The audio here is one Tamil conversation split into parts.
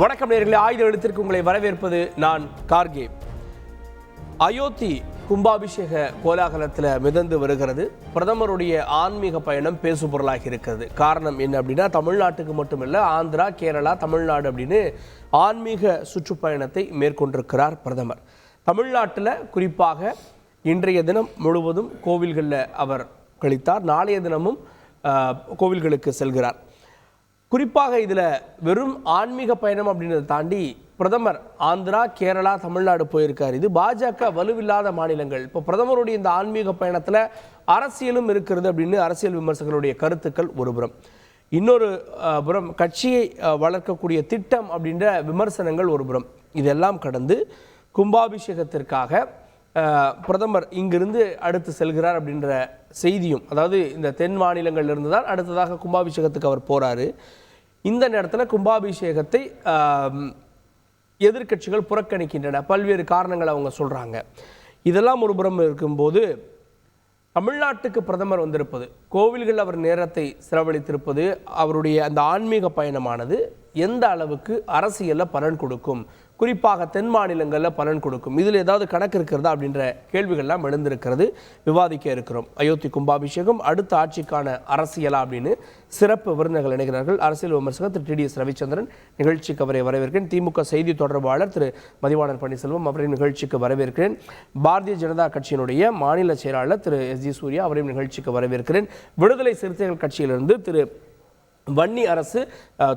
வணக்கம் நேயர்களே, ஆயுத எழுத்திற்கு உங்களை வரவேற்பது நான் கார்கே. அயோத்தி கும்பாபிஷேக கோலாகலத்தில் மிதந்து வருகிறது. பிரதமருடைய ஆன்மீக பயணம் பேசு பொருளாகி இருக்கிறது. காரணம் என்ன அப்படின்னா, தமிழ்நாட்டுக்கு மட்டுமில்லை, ஆந்திரா, கேரளா, தமிழ்நாடு அப்படின்னு ஆன்மீக சுற்றுப்பயணத்தை மேற்கொண்டிருக்கிறார் பிரதமர். தமிழ்நாட்டில் குறிப்பாக இன்றைய தினம் முழுவதும் கோவில்களில் அவர் கழித்தார். நாளைய தினமும் கோவில்களுக்கு செல்கிறார். குறிப்பாக இதில் வெறும் ஆன்மீக பயணம் அப்படின்றத தாண்டி பிரதமர் ஆந்திரா, கேரளா, தமிழ்நாடு போயிருக்கார். இது பாஜக வலுவில்லாத மாநிலங்கள். இப்போ பிரதமருடைய இந்த ஆன்மீக பயணத்தில் அரசியலும் இருக்கிறது அப்படின்னு அரசியல் விமர்சகர்களுடைய கருத்துக்கள் ஒருபுறம். இன்னொரு புறம் கட்சியை வளர்க்கக்கூடிய திட்டம் அப்படின்ற விமர்சனங்கள் ஒருபுறம். இதெல்லாம் கடந்து கும்பாபிஷேகத்திற்காக பிரதமர் இங்கிருந்து அடுத்து செல்கிறார் அப்படின்ற செய்தியும், அதாவது இந்த தென் மாநிலங்களிலிருந்து தான் அடுத்ததாக கும்பாபிஷேகத்துக்கு அவர் போகிறாரு. இந்த நேரத்தில் கும்பாபிஷேகத்தை எதிர்க்கட்சிகள் புறக்கணிக்கின்றன. பல்வேறு காரணங்கள் அவங்க சொல்கிறாங்க. இதெல்லாம் ஒரு புறம் இருக்கும்போது, தமிழ்நாட்டுக்கு பிரதமர் வந்திருப்பது, கோவில்கள் அவர் நேரத்தை செலவழித்திருப்பது, அவருடைய அந்த ஆன்மீக பயணமானது எந்த அளவுக்கு அரசியலில் பலன் கொடுக்கும், குறிப்பாக தென் மாநிலங்களில் பலன் கொடுக்கும், இதில் ஏதாவது கணக்கு இருக்கிறதா அப்படின்ற கேள்விகள்லாம் எழுந்திருக்கிறது. விவாதிக்க இருக்கிறோம். அயோத்தி கும்பாபிஷேகம் அடுத்த ஆட்சிக்கான அரசியலா அப்படின்னு சிறப்பு விருந்தினர்கள் இணைகிறார்கள். அரசியல் விமர்சகர் திரு TDS ரவிச்சந்திரன் நிகழ்ச்சிக்கு அவரை வரவேற்கிறேன். திமுக செய்தி தொடர்பாளர் திரு மதிவாணன் பன்னீர்செல்வம் அவரையும் நிகழ்ச்சிக்கு வரவேற்கிறேன். பாரதிய ஜனதா கட்சியினுடைய மாநில செயலாளர் திரு SG சூர்யா அவரையும் நிகழ்ச்சிக்கு வரவேற்கிறேன். விடுதலை சிறுத்தைகள் கட்சியிலிருந்து திரு வன்னி அரசு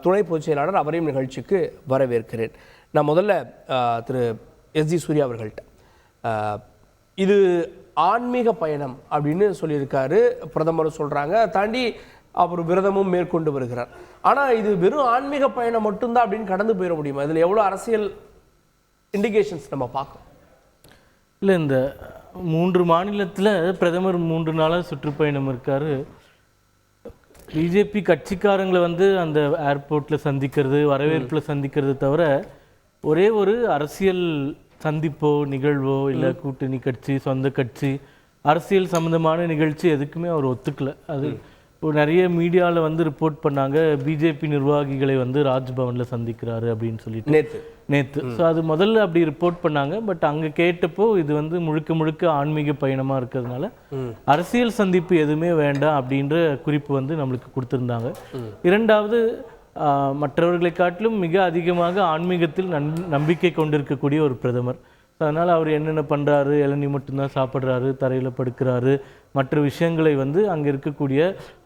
துணை பொதுச் செயலாளர் அவரையும் நிகழ்ச்சிக்கு வரவேற்கிறேன். நான் முதல்ல திரு SG சூர்யா அவர்கள்ட்ட, இது ஆன்மீக பயணம் அப்படின்னு சொல்லியிருக்காரு பிரதமர் சொல்கிறாங்க. தாண்டி அவர் விரதமும் மேற்கொண்டு வருகிறார். ஆனால் இது வெறும் ஆன்மீக பயணம் மட்டும்தான் அப்படின்னு கடந்து போயிட முடியுமா? இதில் எவ்வளோ அரசியல் இண்டிகேஷன்ஸ் நம்ம பார்க்கணும்? இல்லை, இந்த 3 மாநிலத்தில் பிரதமர் 3 நாளாக சுற்றுப்பயணம் இருக்கார். பிஜேபி கட்சிக்காரங்களை அந்த ஏர்போர்ட்டில் சந்திக்கிறது, வரவேற்பில் சந்திக்கிறது தவிர ஒரே ஒரு அரசியல் சந்திப்போ நிகழ்வோ இல்லை கூட்டணி கட்சி, சொந்த கட்சி, அரசியல் சம்மந்தமான நிகழ்ச்சி எதுக்குமே அவர் ஒத்துக்கலை. அது இப்போ நிறைய மீடியாவில் ரிப்போர்ட் பண்ணாங்க, பிஜேபி நிர்வாகிகளை ராஜ்பவனில் சந்திக்கிறாரு அப்படின்னு சொல்லிட்டு நேற்று. ஸோ அது முதல்ல அப்படி ரிப்போர்ட் பண்ணாங்க. பட் அங்கே கேட்டப்போ இது முழுக்க முழுக்க ஆன்மீக பயணமாக இருக்கிறதுனால அரசியல் சந்திப்பு எதுவுமே வேண்டாம் அப்படின்ற குறிப்பு நம்மளுக்கு கொடுத்துருந்தாங்க. இரண்டாவது, மற்றவர்களை காட்டிலும் மிக அதிகமாக ஆன்மீகத்தில் நம்பிக்கை கொண்டிருக்கக்கூடிய ஒரு பிரதமர். அதனால் அவர் என்னென்ன பண்ணுறாரு, இளநீ மட்டும்தான் சாப்பிட்றாரு, தரையில் படுக்கிறாரு, மற்ற விஷயங்களை அங்கே இருக்கக்கூடிய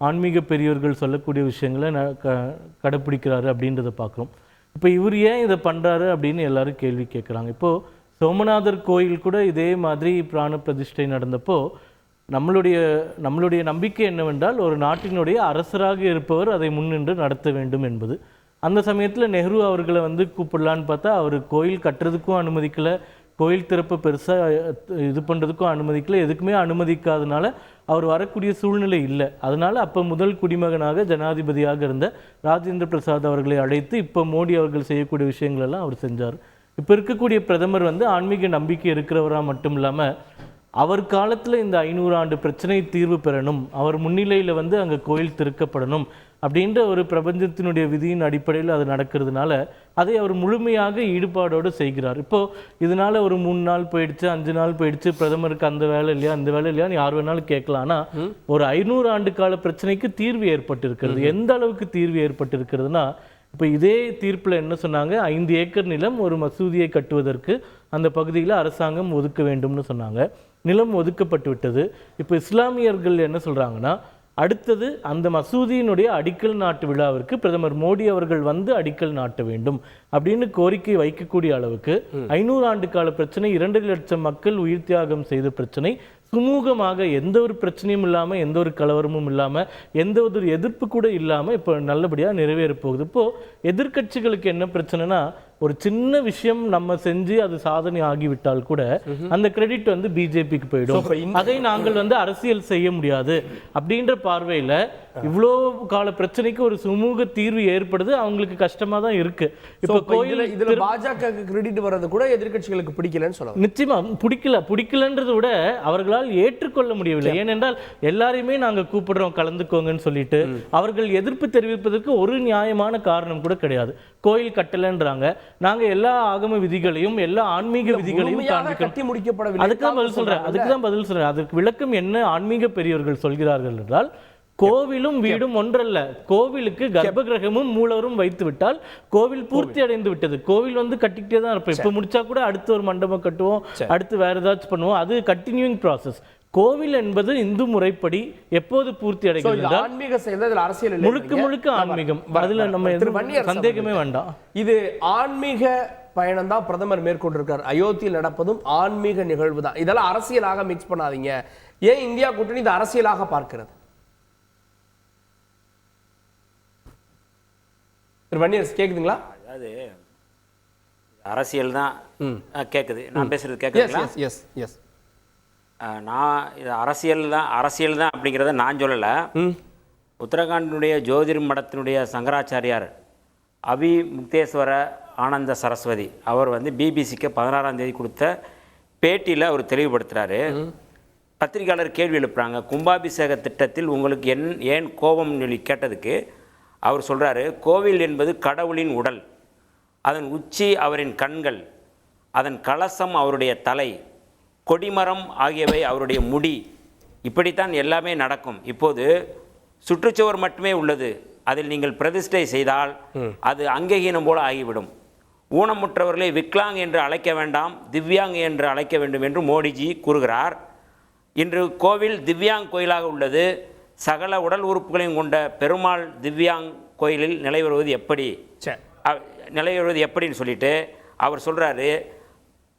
ஆன்மீக பெரியவர்கள் சொல்லக்கூடிய விஷயங்களை கடைப்பிடிக்கிறாரு அப்படின்றத பார்க்குறோம். இப்போ இவர் ஏன் இதை பண்ணுறாரு அப்படின்னு எல்லாரும் கேள்வி கேட்குறாங்க. இப்போது சோமநாதர் கோயில் கூட இதே மாதிரி பிராண பிரதிஷ்டை நடந்தப்போ நம்மளுடைய நம்பிக்கை என்னவென்றால், ஒரு நாட்டினுடைய அரசராக இருப்பவர் அதை முன்னின்று நடத்த வேண்டும் என்பது. அந்த சமயத்தில் நெஹ்ரு அவர்களை கூப்பிடலான்னு பார்த்தா அவர் கோயில் கட்டுறதுக்கும் அனுமதிக்கலை, கோயில் திறப்பை பெருசாக இது பண்ணுறதுக்கும் அனுமதிக்கலை, எதுக்குமே அனுமதிக்காதனால அவர் வரக்கூடிய சூழ்நிலை இல்லை. அதனால் அப்போ முதல் குடிமகனாக ஜனாதிபதியாக இருந்த ராஜேந்திர பிரசாத் அவர்களை அழைத்து இப்போ மோடி அவர்கள் செய்யக்கூடிய விஷயங்களெல்லாம் அவர் செஞ்சார். இப்போ இருக்கக்கூடிய பிரதமர் ஆன்மீக நம்பிக்கை இருக்கிறவராக மட்டும் இல்லாமல், அவர் காலத்தில் இந்த 500 ஆண்டு பிரச்சனை தீர்வு பெறணும், அவர் முன்னிலையில் அங்கே கோயில் திறக்கப்படணும் அப்படின்ற ஒரு பிரபஞ்சத்தினுடைய விதியின் அடிப்படையில் அது நடக்கிறதுனால அதை அவர் முழுமையாக ஈடுபாடோடு செய்கிறார். இப்போது இதனால் ஒரு 3 நாள் போயிடுச்சு, 5 நாள் போயிடுச்சு, பிரதமருக்கு அந்த வேலை இல்லையா, அந்த வேலை இல்லையான்னு யார் வேணாலும் கேட்கலாம். ஆனால் ஒரு 500 ஆண்டு கால பிரச்சனைக்கு தீர்வு ஏற்பட்டிருக்கிறது. எந்த அளவுக்கு தீர்வு ஏற்பட்டிருக்கிறதுனா, இப்போ இதே தீர்ப்பில் என்ன சொன்னாங்க, 5 ஏக்கர் நிலம் ஒரு மசூதியை கட்டுவதற்கு அந்த பகுதியில் அரசாங்கம் ஒதுக்க வேண்டும்னு சொன்னாங்க. நிலம் ஒதுக்கப்பட்டு விட்டது. இப்போ இஸ்லாமியர்கள் என்ன சொல்கிறாங்கன்னா, அடுத்தது அந்த மசூதியினுடைய அடிக்கல் நாட்டு விழாவிற்கு பிரதமர் மோடி அவர்கள் அடிக்கல் நாட்ட வேண்டும் அப்படின்னு கோரிக்கை வைக்கக்கூடிய அளவுக்கு 500 ஆண்டு கால பிரச்சனை, 2 லட்சம் மக்கள் உயிர் தியாகம் செய்த பிரச்சனை சுமூகமாக எந்த ஒரு பிரச்சனையும் இல்லாமல், எந்த ஒரு கலவரமும் இல்லாமல், எந்த ஒரு எதிர்ப்பு கூட இல்லாமல் இப்போ நல்லபடியாக நிறைவேற போகுது. இப்போது எதிர்கட்சிகளுக்கு என்ன பிரச்சனைனா, ஒரு சின்ன விஷயம் நம்ம செஞ்சு அது சாதனை ஆகிவிட்டால் கூட அந்த கிரெடிட் பிஜேபிக்கு போயிடும். அதை நாங்கள் அரசியல் செய்ய முடியாது அப்படின்ற பார்வையில் இவ்வளோ கால பிரச்சனைக்கு ஒரு சுமூக தீர்வு ஏற்படுது, அவங்களுக்கு கஷ்டமா தான் இருக்கு. இப்போ கோயில் இதுல பாஜக கிரெடிட் வர்றது கூட எதிர்க்கட்சிகளுக்கு பிடிக்கலன்னு சொல்லலாம். நிச்சயமா பிடிக்கலன்றதை விட அவர்களால் ஏற்றுக்கொள்ள முடியவில்லை. ஏனென்றால் எல்லாரையுமே நாங்க கூப்பிடுறோம் கலந்துக்கோங்கன்னு சொல்லிட்டு அவர்கள் எதிர்ப்பு தெரிவிப்பதற்கு ஒரு நியாயமான காரணம் கூட கிடையாது. கோயில் கட்டலைன்றாங்க. நாங்க எல்லா ஆகம விதிகளையும் எல்லா ஆன்மீக விதிகளையும் கட்டி முடிக்கப்படவில்லை. அதுக்கு தான் பதில் சொல்றேன். அதுக்கு விளக்கம் என்ன ஆன்மீக பெரியவர்கள் சொல்கிறார்கள் என்றால், கோவிலும் வீடும் ஒன்றல்ல. கோவிலுக்கு கர்ப்ப கிரகமும் மூலவரும் வைத்து விட்டால் கோவில் பூர்த்தி அடைந்து விட்டது. கோவில் வந்து கட்டிக்கிட்டே தான் இருப்போம். இப்ப முடிச்சா கூட அடுத்து ஒரு மண்டபம் கட்டுவோம், அடுத்து வேற ஏதாச்சும் பண்ணுவோம். அது கண்டினியூயிங் ப்ராசஸ். கோவில் என்பது இந்து முறைப்படி எப்போது பூர்த்தி அடைகிறது? ஆன்மீக செயல், அரசியல் முழுக்க ஆன்மீகம். அதுல நம்ம சந்தேகமே வேண்டாம். இது ஆன்மீக பயணம் தான் பிரதமர் மேற்கொண்டிருக்கார். அயோத்தியில் நடப்பதும் ஆன்மீக நிகழ்வு தான். இதெல்லாம் அரசியலாக மிக்ஸ் பண்ணாதீங்க. ஏன் இந்தியா கூட்டணி இது அரசியலாக பார்க்கிறது? கேக்குதுங்களா? அதாவது அரசியல் தான் கேக்குது. நான் பேசுறது கேக்குதுங்களா? Yes yes. நான் இது அரசியல் தான் அப்படிங்கிறத நான் சொல்லலை. உத்தரகாண்டினுடைய ஜோதிர் மடத்தினுடைய சங்கராச்சாரியார் அபி முக்தேஸ்வர ஆனந்த சரஸ்வதி அவர் வந்து பிபிசிக்கு 16ஆம் தேதி கொடுத்த பேட்டியில் அவர் தெளிவுபடுத்துகிறாரு. பத்திரிகையாளர் கேள்வி எழுப்புறாங்க, கும்பாபிஷேக திட்டத்தில் உங்களுக்கு ஏன் கோபம் சொல்லி கேட்டதுக்கு அவர் சொல்கிறாரு, கோவில் என்பது கடவுளின் உடல், அதன் உச்சி அவரின் கண்கள், அதன் கலசம் அவருடைய தலை, கொடிமரம் ஆகியவை அவருடைய முடி, இப்படித்தான் எல்லாமே நடக்கும். இப்போது சுற்றுச்சுவர் மட்டுமே உள்ளது. அதில் நீங்கள் பிரதிஷ்டை செய்தால் அது அங்ககீனம் போல ஆகிவிடும். ஊனமுற்றவர்களை விக்லாங் என்று அழைக்க வேண்டாம், திவ்யாங் என்று அழைக்க வேண்டும் என்று மோடிஜி கூறுகிறார். இன்று கோவில் திவ்யாங் கோயிலாக உள்ளது. சகல உடல் உறுப்புகளையும் கொண்ட பெருமாள் திவ்யாங் கோயிலில் நிலைவருவது எப்படின்னு சொல்லிட்டு அவர் சொல்கிறாரு,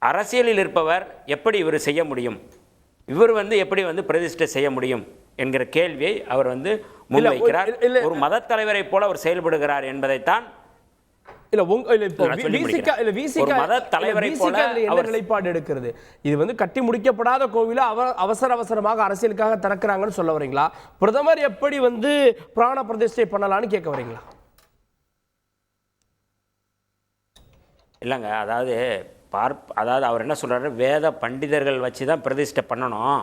அரசியலில் இருப்பவர் எப்படி இவர் செய்ய முடியும், இவர் வந்து எப்படி வந்து பிரதிஷ்டை செய்ய முடியும் என்கிற கேள்வியை அவர் வந்து முன்வைக்கிறார். ஒரு மத தலைவரை போல அவர் செயல்படுகிறார் என்பதைத்தான் நிலைப்பாடு எடுக்கிறது. இது வந்து கட்டி முடிக்கப்படாத கோவில அவசரமாக அரசியலுக்காக திறக்கிறாங்கன்னு சொல்ல வரீங்களா? பிரதமர் எப்படி வந்து பிராண பிரதிஷ்டை பண்ணலாம்னு கேட்க வரீங்களா? இல்லைங்க, அதாவது அவர் என்ன சொல்றாரு, வேத பண்டிதர்கள் வச்சு தான் பிரதிஷ்டை பண்ணணும்,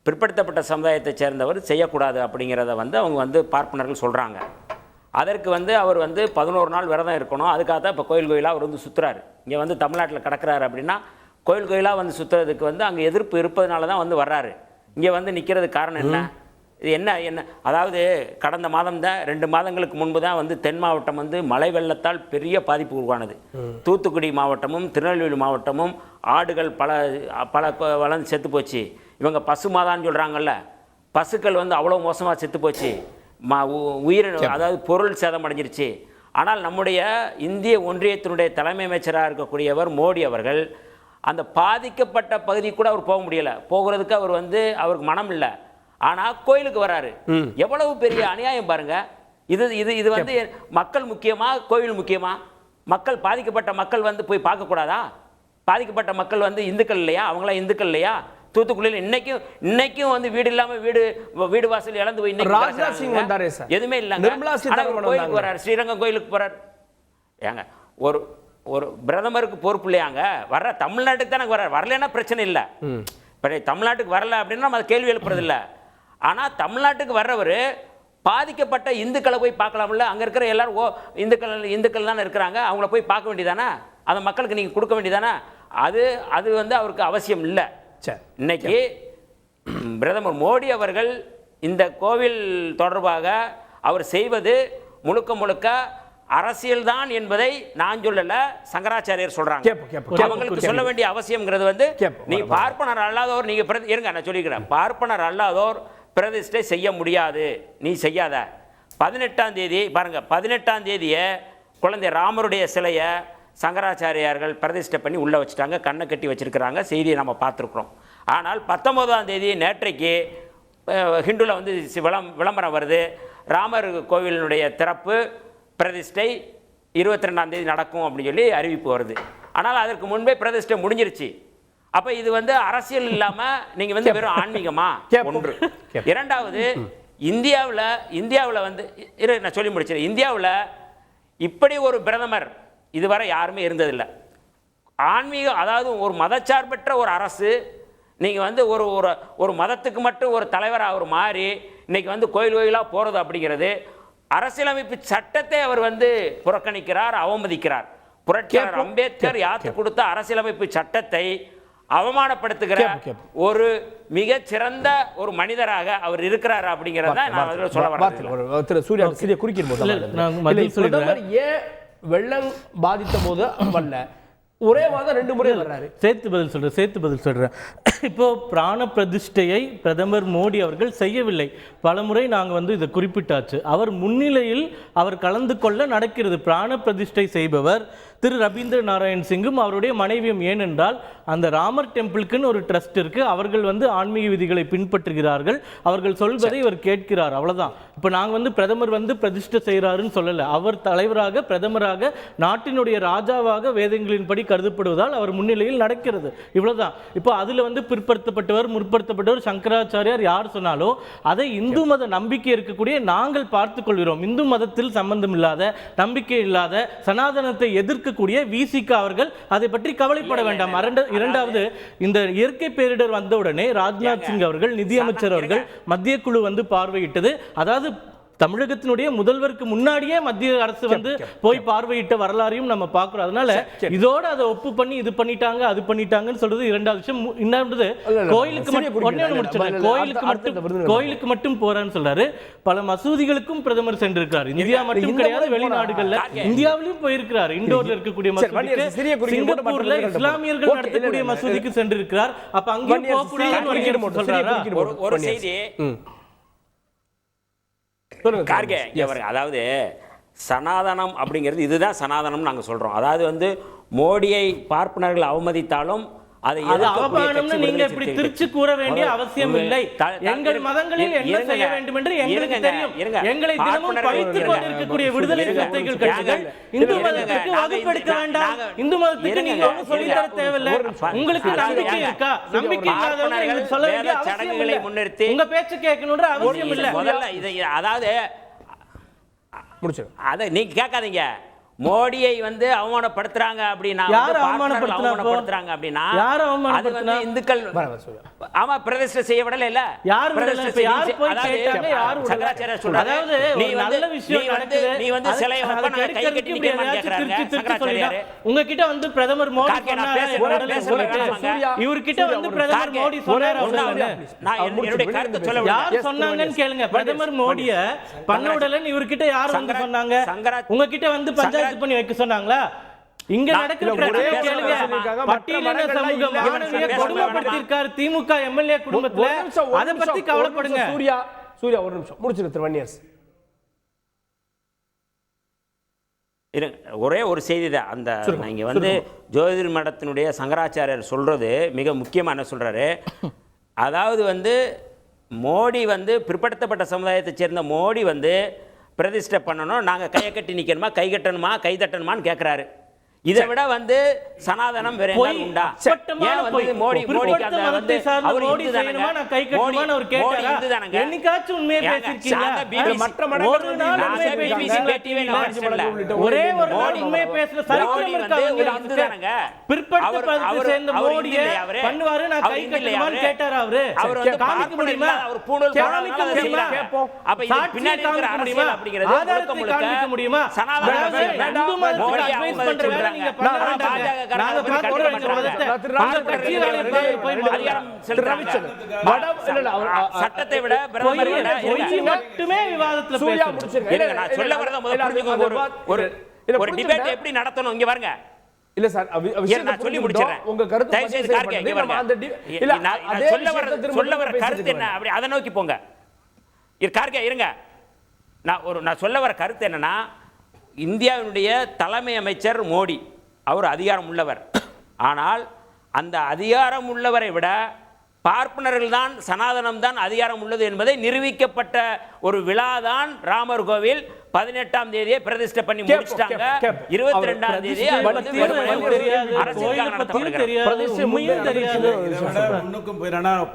பிற்படுத்தப்பட்ட சமுதாயத்தை சேர்ந்தவர் செய்யக்கூடாது அப்படிங்கிறத வந்து அவங்க வந்து பார்ப்பனர்கள் சொல்றாங்க. அதற்கு வந்து அவர் வந்து 11 நாள் விரதம் இருக்கணும். அதுக்காக தான் இப்போ கோயிலாக அவர் வந்து சுற்றுறாரு. இங்கே வந்து தமிழ்நாட்டில் கிடக்கிறாரு அப்படின்னா கோயிலாக வந்து சுற்றுறதுக்கு வந்து அங்கே எதிர்ப்பு இருப்பதனால தான் வந்து வர்றாரு. இங்கே வந்து நிற்கிறதுக்கு காரணம் என்ன? இது என்ன அதாவது கடந்த மாதம் தான் 2 மாதங்களுக்கு முன்பு தான் வந்து தென் மாவட்டம் வந்து மழை வெள்ளத்தால் பெரிய பாதிப்பு உருவானது. தூத்துக்குடி மாவட்டமும் திருநெல்வேலி மாவட்டமும் ஆடுகள் பல வளர்ந்து செத்து போச்சு. இவங்க பசு மாதான்னு சொல்கிறாங்கல்ல, பசுக்கள் வந்து அவ்வளோ மோசமாக செத்து போச்சு. அதாவது பொருள் சேதம் அடைஞ்சிருச்சு. ஆனால் நம்முடைய இந்திய ஒன்றியத்தினுடைய தலைமை அமைச்சராக இருக்கக்கூடியவர் மோடி அவர்கள் அந்த பாதிக்கப்பட்ட பகுதி கூட அவர் போக முடியல. போகிறதுக்கு அவர் வந்து அவருக்கு மனம் இல்லை. ஆனால் கோயிலுக்கு வராரு. எவ்வளவு பெரிய அநியாயம் பாருங்க. இது வந்து மக்கள் முக்கியமா, கோவில் முக்கியமா? மக்கள், பாதிக்கப்பட்ட மக்கள் வந்து போய் பார்க்கக்கூடாதா? பாதிக்கப்பட்ட மக்கள் வந்து இந்துக்கள் இல்லையா? அவங்களாம் இந்துக்கள் இல்லையா? தூத்துக்குடியில் இன்னைக்கும் வந்து வீடு இல்லாம வீடு வாசல் இழந்து போய் எதுவுமே இல்லைங்க. கோயிலுக்கு வர்றாரு, ஸ்ரீரங்கம் கோயிலுக்கு போறாரு. ஏங்க ஒரு பிரதமருக்கு பொறுப்பு இல்லையாங்க? வர்ற தமிழ்நாட்டுக்கு தானே வர்றாரு. வரலன்னா பிரச்சனை இல்லை. தமிழ்நாட்டுக்கு வரல அப்படின்னா நம்ம கேள்வி எழுப்புறது இல்லை. ஆனா தமிழ்நாட்டுக்கு வர்றவர் பாதிக்கப்பட்ட இந்துக்களை போய் பார்க்கலாம்ல. அங்க இருக்கிற எல்லாரும் இந்துக்கள் தானே இருக்கிறாங்க, அவங்கள போய் பார்க்க வேண்டியதானே? அந்த மக்களுக்கு நீங்க கொடுக்க வேண்டியதானே? அது வந்து அவருக்கு அவசியம் இல்லை. இன்னைக்கு பிரதமர் மோடி அவர்கள் இந்த கோவில் தொடர்பாக அவர் செய்வது முழுக்க அரசியல் தான் என்பதை நான் சொல்லல, சங்கராச்சாரியர் சொல்றாங்க. அவங்களுக்கு சொல்ல வேண்டிய அவசியம்ங்கிறது வந்து நீ பார்ப்பனர் அல்லாதோர், நீங்க இருங்க நான் சொல்லிக்கிறேன், பார்ப்பனர் அல்லாதோர் பிரதிஷ்டை செய்ய முடியாது, நீ செய்யாத. 18ஆம் தேதி பாருங்க, 18ஆம் தேதியை குழந்தை ராமருடைய சிலையை சங்கராச்சாரியார்கள் பிரதிஷ்டை பண்ணி உள்ளே வச்சுட்டாங்க, கண்ணை கட்டி வச்சிருக்கிறாங்க, செய்தியை நம்ம பார்த்துருக்குறோம். ஆனால் 19ஆம் தேதி நேற்றைக்கு ஹிந்துவில் வந்து விளம்பரம் வருது, ராமர் கோவிலினுடைய திறப்பு பிரதிஷ்டை 22ஆம் தேதி நடக்கும் அப்படின்னு சொல்லி அறிவிப்பு வருது. ஆனால் அதற்கு முன்பே பிரதிஷ்டை முடிஞ்சிருச்சு. அப்போ இது வந்து அரசியல் இல்லாமல் நீங்கள் வந்து வெறும் ஆன்மீகமா? ஒன்று. இரண்டாவது, இந்தியாவில் வந்து நான் சொல்லி முடிச்சிருக்கேன், இந்தியாவில் இப்படி ஒரு பிரதமர் இதுவரை யாருமே இருந்ததில்லை. ஆன்மீகம், அதாவது ஒரு மதச்சார்பற்ற ஒரு அரசு, நீங்கள் வந்து ஒரு மதத்துக்கு மட்டும் ஒரு தலைவராக அவர் மாறி இன்னைக்கு வந்து கோயிலாக போகிறது அப்படிங்கிறது அரசியலமைப்பு சட்டத்தை அவர் வந்து புறக்கணிக்கிறார், அவமதிக்கிறார். புரட்சியாளர் அம்பேத்கர் யாத்து கொடுத்த அரசியலமைப்பு சட்டத்தை அவமானப்படுத்துகிற ஒரு மிக சிறந்த ஒரு மனிதராக அவர் இருக்கிறார் அப்படிங்கறத நான் சொல்ல வரேன். திரு சூர்யா சிறிய குறுக்கிடும்போது ஏன் வெள்ளம் பாதித்த போது வரல, ஒரே மாதம் 2 முறை வர்றாரு? சேர்த்து பதில் சொல்றேன். இப்போ பிராண பிரதிஷ்டையை பிரதமர் மோடி அவர்கள் செய்யவில்லை. பலமுறை நாங்கள் வந்து இதை குறிப்பிட்டாச்சு. அவர் முன்னிலையில் அவர் கலந்து கொள்ள நடக்கிறது. பிராண பிரதிஷ்டை செய்பவர் திரு ரவீந்திர நாராயண் சிங்கும் அவருடைய மனைவியும். ஏனென்றால் அந்த ராமர் டெம்பிளுக்குன்னு ஒரு ட்ரஸ்ட் இருக்கு. அவர்கள் வந்து ஆன்மீக விதிகளை பின்பற்றுகிறார்கள். அவர்கள் சொல்வதை இவர் கேட்கிறார், அவ்வளவுதான். இப்போ நாங்கள் வந்து பிரதமர் வந்து பிரதிஷ்டை செய்கிறாருன்னு சொல்லலை. அவர் தலைவராக, பிரதமராக, நாட்டினுடைய ராஜாவாக வேதங்களின்படி கருதப்படுவதால் அவர் முன்னிலையில் நடக்கிறது, இவ்வளவுதான். இப்போ அதுல வந்து பிற்படுத்தப்பட்டவர், முற்படுத்தப்பட்டவர், சங்கராச்சாரியார் யார் சொன்னாலும் அதை இந்து மத நம்பிக்கை இருக்கக்கூடிய நாங்கள் பார்த்துக் கொள்கிறோம். இந்து மதத்தில் சம்பந்தம் இல்லாத, நம்பிக்கை இல்லாத, சனாதனத்தை எதிர்க்கக்கூடிய விசிக அவர்கள் அதை பற்றி கவலைப்பட வேண்டாம். இரண்டாவது, இந்த இயற்கை பேரிடர் வந்தவுடனே ராஜ்நாத் சிங் அவர்கள், நிதியமைச்சர் அவர்கள் மத்திய குழு வந்து பார்வையிட்டது. அதாவது தமிழகத்தினுடைய முதல்வருக்கு முன்னாடியே மத்திய அரசு வந்து போய் பார்வையிட்ட வரலாறையும் நம்ம பார்க்கிறோம். அதனால இதோட அதை ஒப்பு பண்ணி இது பண்ணிட்டாங்க, அது பண்ணிட்டாங்கன்னு சொல்றது இரண்டாவது விஷயம். இன்னொன்று, கோயிலுக்கு மட்டும் போறான்னு சொல்றாரு. பல மசூதிகளுக்கும் பிரதமர் சென்றிருக்காரு. இந்தியா மட்டும் கிடையாது, வெளிநாடுகள்ல இந்தியாவிலும் போயிருக்கிறார். இண்டோர்ல இருக்கக்கூடிய மசூதிக்கு, சிங்கப்பூர்ல இஸ்லாமியர்கள் நடத்தக்கூடிய மசூதிக்கு சென்றிருக்கிறார். அப்ப அங்கேயும் போகக்கூடிய சொல்றாரா? ஒரு செய்தி கார்கே, அதாவது சனாதனம் அப்படிங்கிறது இதுதான் சனாதனம் நாங்கள் சொல்றோம். அதாவது வந்து மோடியை பார்ப்பனர்கள் அவமதித்தாலும் அதை அவமானம்னு நீங்க இப்படி திருச்சி கூற வேண்டிய அவசியம் இல்லை. எங்கள் மதங்களில் என்ன செய்ய வேண்டும் என்று எங்களுக்கு தெரியும். எங்களை தினமும் பழித்துக் கொண்டிருக்கக்கூடிய விடுதலை சிறுத்தைகள் கட்சிகள் இந்து மதத்துக்கு வகுப்பெடுக்க வேண்டாம், இந்து மதத்துக்கு நீங்க ஒன்றும் சொல்லி தர தேவையில்லை. உங்களுக்கு நம்பிக்கை இருக்கா? நம்பிக்கை இல்லாதவங்க எங்களுக்கு சொல்ல வேண்டிய அவசியம் இல்லை. முன்னிறுத்தி உங்க பேச்சு கேட்கணும்ன்ற அவசியம் இல்லை. முதல்ல இதை அதாவது அதை நீங்க கேட்காதீங்க. மோடியை வந்து அவமானப்படுத்துறாங்க அப்படின்னா, அவமானப்படுத்துறாங்க அப்படின்னா அது வந்து இந்துக்கள் ஆமா பிரதிஷ்டை செய்யப்படல இல்ல. யார் சங்கராச்சாரியார் சொல்றாரு, நீ வந்து சிலையை கை கட்டி நிக்கணும்னு கேக்குறாங்க சங்கராச்சாரியார். உங்ககிட்ட வந்து பிரதமர் மோடி இவர்கிட்ட வந்து பிரதமர் மோடி சொன்னாரு. நான் என்னுடைய கருத்து சொல்ல யார் சொன்னாங்கன்னு கேளுங்க. பிரதமர் மோடிய பண்ண விடலன்னு இவர்கிட்ட யார் வந்து சொன்னாங்க? உங்ககிட்ட வந்து பஞ்சாயத்து பண்ணி வைக்க சொன்னாங்களா? இங்க நடக்கிற பிரச்சனை கேளுங்க. பட்டியலின சமூக மாணவியை கொடுமைப்படுத்தியிருக்காரு திமுக எம்எல்ஏ குடும்பத்துல. அதை பத்தி கவலைப்படுங்க. சூர்யா ஒரு நிமிஷம் முடிச்சிரு. திரு வன்னியர்ஸ், ஒரே ஒரு செய்தி தான். அந்த நீங்க வந்து ஜோதிர் மடத்தினுடைய சங்கராச்சாரியர் சொல்றது மிக முக்கியமான சொல்றாரு. அதாவது வந்து மோடி வந்து பிற்படுத்தப்பட்ட சமுதாயத்தை சேர்ந்த மோடி வந்து பிரதிஷ்டை பண்ணணும், நாங்கள் கையை கட்டி நிற்கணுமா, கை கட்டணுமா, கை தட்டணுமான்னு கேட்குறாரு. இதை விட வந்து சனாதனம் வேற எங்க உண்டா? ஏன் வந்து மோடி அந்த வந்து அவர் இந்து தானங்க, மோடி இந்து தானங்க. என்னைக்காச்சும் உண்மையை பேசிருக்கீங்க? மற்ற ஒரே ஒரு நாள் உண்மையை பேசல சரித்திரம் இருக்கா? இந்து தானங்க. பிற்படுத்தப்பட்ட சேர்ந்த மோடியை பண்ணுவாரு, நான் கை கட்டணுமான்னு கேட்டாரு அவரு. அவர் வந்து காமிக்க முடியுமா? அவர் பூணூல் போடாதனால அதை செய்யறாங்க. அப்ப இது பின்னாடி இருக்கிற அரசியல் அப்படிங்கிறது முழுக்க காமிக்க முடியுமா? சனாதனம் மோடி அட்வைஸ் பண்றாங்க. சட்டத்தை விட மட்டுமே விவாதத்துல ஒரு டிபேட் எப்படி நடத்தணும் இங்க பாருங்க. இல்ல சார், நான் சொல்லி முடிச்சிடுறேன். உங்க கருத்து தயவு செய்து கார்கே இங்க பாருங்க. சொல்ல வர கருத்து என்ன அப்படி அதை நோக்கி போங்க. கார்கே இருங்க. நான் சொல்ல வர கருத்து என்னன்னா, இந்தியாவினுடைய தலைமை அமைச்சர் மோடி அவர் அதிகாரம் உள்ளவர். ஆனால் அந்த அதிகாரம் உள்ளவரை விட பார்ப்பனர்கள் தான், சனாதனம் தான் அதிகாரம் உள்ளது என்பதை நிரூபிக்கப்பட்ட ஒரு விழா தான் ராமர் கோவில் 18ஆம் தேதியை பிரதிஷ்டை பண்ணி முடிச்சிட்டாங்க. 22ஆம் தேதி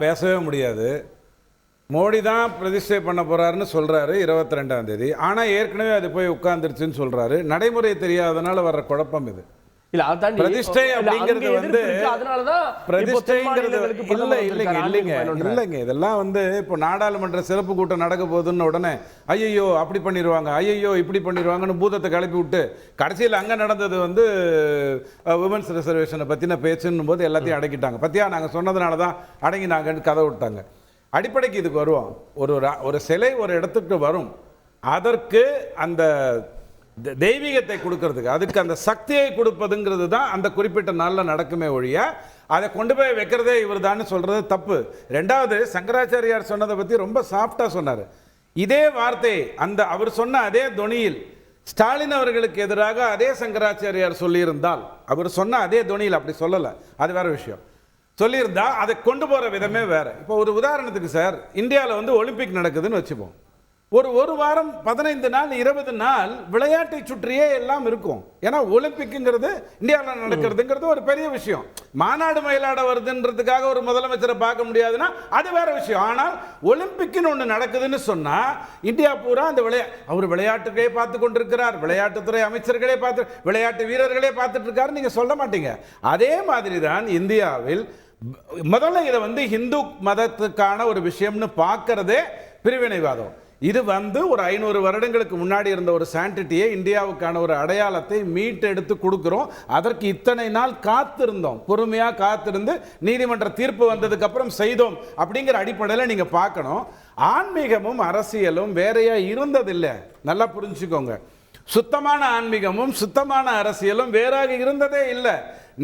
பேசவே முடியாது. மோடி தான் பிரதிஷ்டை பண்ண போறாருன்னு சொல்றாரு 22ஆம் தேதி. ஆனால் ஏற்கனவே அது போய் உட்கார்ந்துருச்சுன்னு சொல்றாரு. நடைமுறை தெரியாதனால வர்ற குழப்பம் இது. இல்ல அதை தாண்டி பிரதிஷ்டை இல்ல, அப்படிங்கிறது அங்க வந்து எதிர்ப்பு இருக்கு. அதனாலதான் இப்போ தென் பிரதிஷ்டைங்கிறது மாநிலங்களுக்கு பிரதமர் வந்திருக்காரு, இல்லைங்க இதெல்லாம் வந்து இப்போ நாடாளுமன்ற சிறப்பு கூட்டம் நடக்க போகுதுன்னு உடனே ஐயோ அப்படி பண்ணிடுவாங்க, ஐயோ இப்படி பண்ணிடுவாங்கன்னு பூதத்தை கிளப்பி விட்டு கடைசியில் அங்கே நடந்தது வந்து விமன்ஸ் ரிசர்வேஷனை பற்றின பேச்சுன்னும் போது எல்லாத்தையும் அடக்கிட்டாங்க. பத்தியா நாங்கள் சொன்னதுனால தான் அடங்கினாங்கன்னு கதை விட்டாங்க. அடிப்படைக்கு இதுக்கு வருவோம். ஒரு சிலை ஒரு இடத்துக்கு வரும், அதற்கு அந்த தெய்வீகத்தை கொடுக்கறதுக்கு, அதுக்கு அந்த சக்தியை கொடுப்பதுங்கிறது தான் அந்த குறிப்பிட்ட நாளில் நடக்குமே ஒழிய அதை கொண்டு போய் வைக்கிறதே இவர் தான் சொல்றது தப்பு. ரெண்டாவது, சங்கராச்சாரியார் சொன்னதை பற்றி ரொம்ப சாஃப்டாக சொன்னார். இதே வார்த்தை அந்த அவர் சொன்ன அதே தொனியில் ஸ்டாலின் அவர்களுக்கு எதிராக அதே சங்கராச்சாரியார் சொல்லியிருந்தால், அவர் சொன்ன அதே தொனியில் அப்படி சொல்லலை, அது வேற விஷயம், சொல்லியிருந்தா அதை கொண்டு போகிற விதமே வேற. இப்போ ஒரு உதாரணத்துக்கு சார், இந்தியாவில் வந்து ஒலிம்பிக் நடக்குதுன்னு வச்சுப்போம். ஒரு வாரம் 15 நாள் 20 நாள் விளையாட்டை சுற்றியே எல்லாம் இருக்கும். ஏன்னா ஒலிம்பிக்குங்கிறது இந்தியாவில் நடக்கிறதுங்கிறது ஒரு பெரிய விஷயம். மாநாடு மயிலாட வருதுன்றதுக்காக ஒரு முதலமைச்சரை பார்க்க முடியாதுன்னா அது வேற விஷயம். ஆனால் ஒலிம்பிக்னு ஒன்று நடக்குதுன்னு சொன்னா இந்தியா பூரா அந்த அவர் விளையாட்டுகளே பார்த்து கொண்டிருக்கிறார், விளையாட்டுத்துறை அமைச்சர்களே பார்த்து, விளையாட்டு வீரர்களே பார்த்துட்டு இருக்காரு, நீங்க சொல்ல மாட்டீங்க. அதே மாதிரி தான் இந்தியாவில் முதல்ல இதை வந்து இந்து மதத்துக்கான ஒரு விஷயம்னு பார்க்கறதே பிரிவினைவாதம். இது வந்து ஒரு 500 வருடங்களுக்கு முன்னாடி இருந்த ஒரு சான்டிட்டியை, இந்தியாவுக்கான ஒரு அடையாளத்தை மீட்டெடுத்து கொடுக்குறோம். அதற்கு இத்தனை நாள் காத்திருந்தோம், பொறுமையாக காத்திருந்து நீதிமன்ற தீர்ப்பு வந்ததுக்கு அப்புறம் செய்தோம் அப்படிங்கிற அடிப்படையில் நீங்க பார்க்கணும். ஆன்மீகமும் அரசியலும் வேறையா இருந்ததில்லை, நல்லா புரிஞ்சுக்கோங்க. சுத்தமான ஆன்மீகமும் சுத்தமான அரசியலும் வேறாக இருந்ததே இல்லை.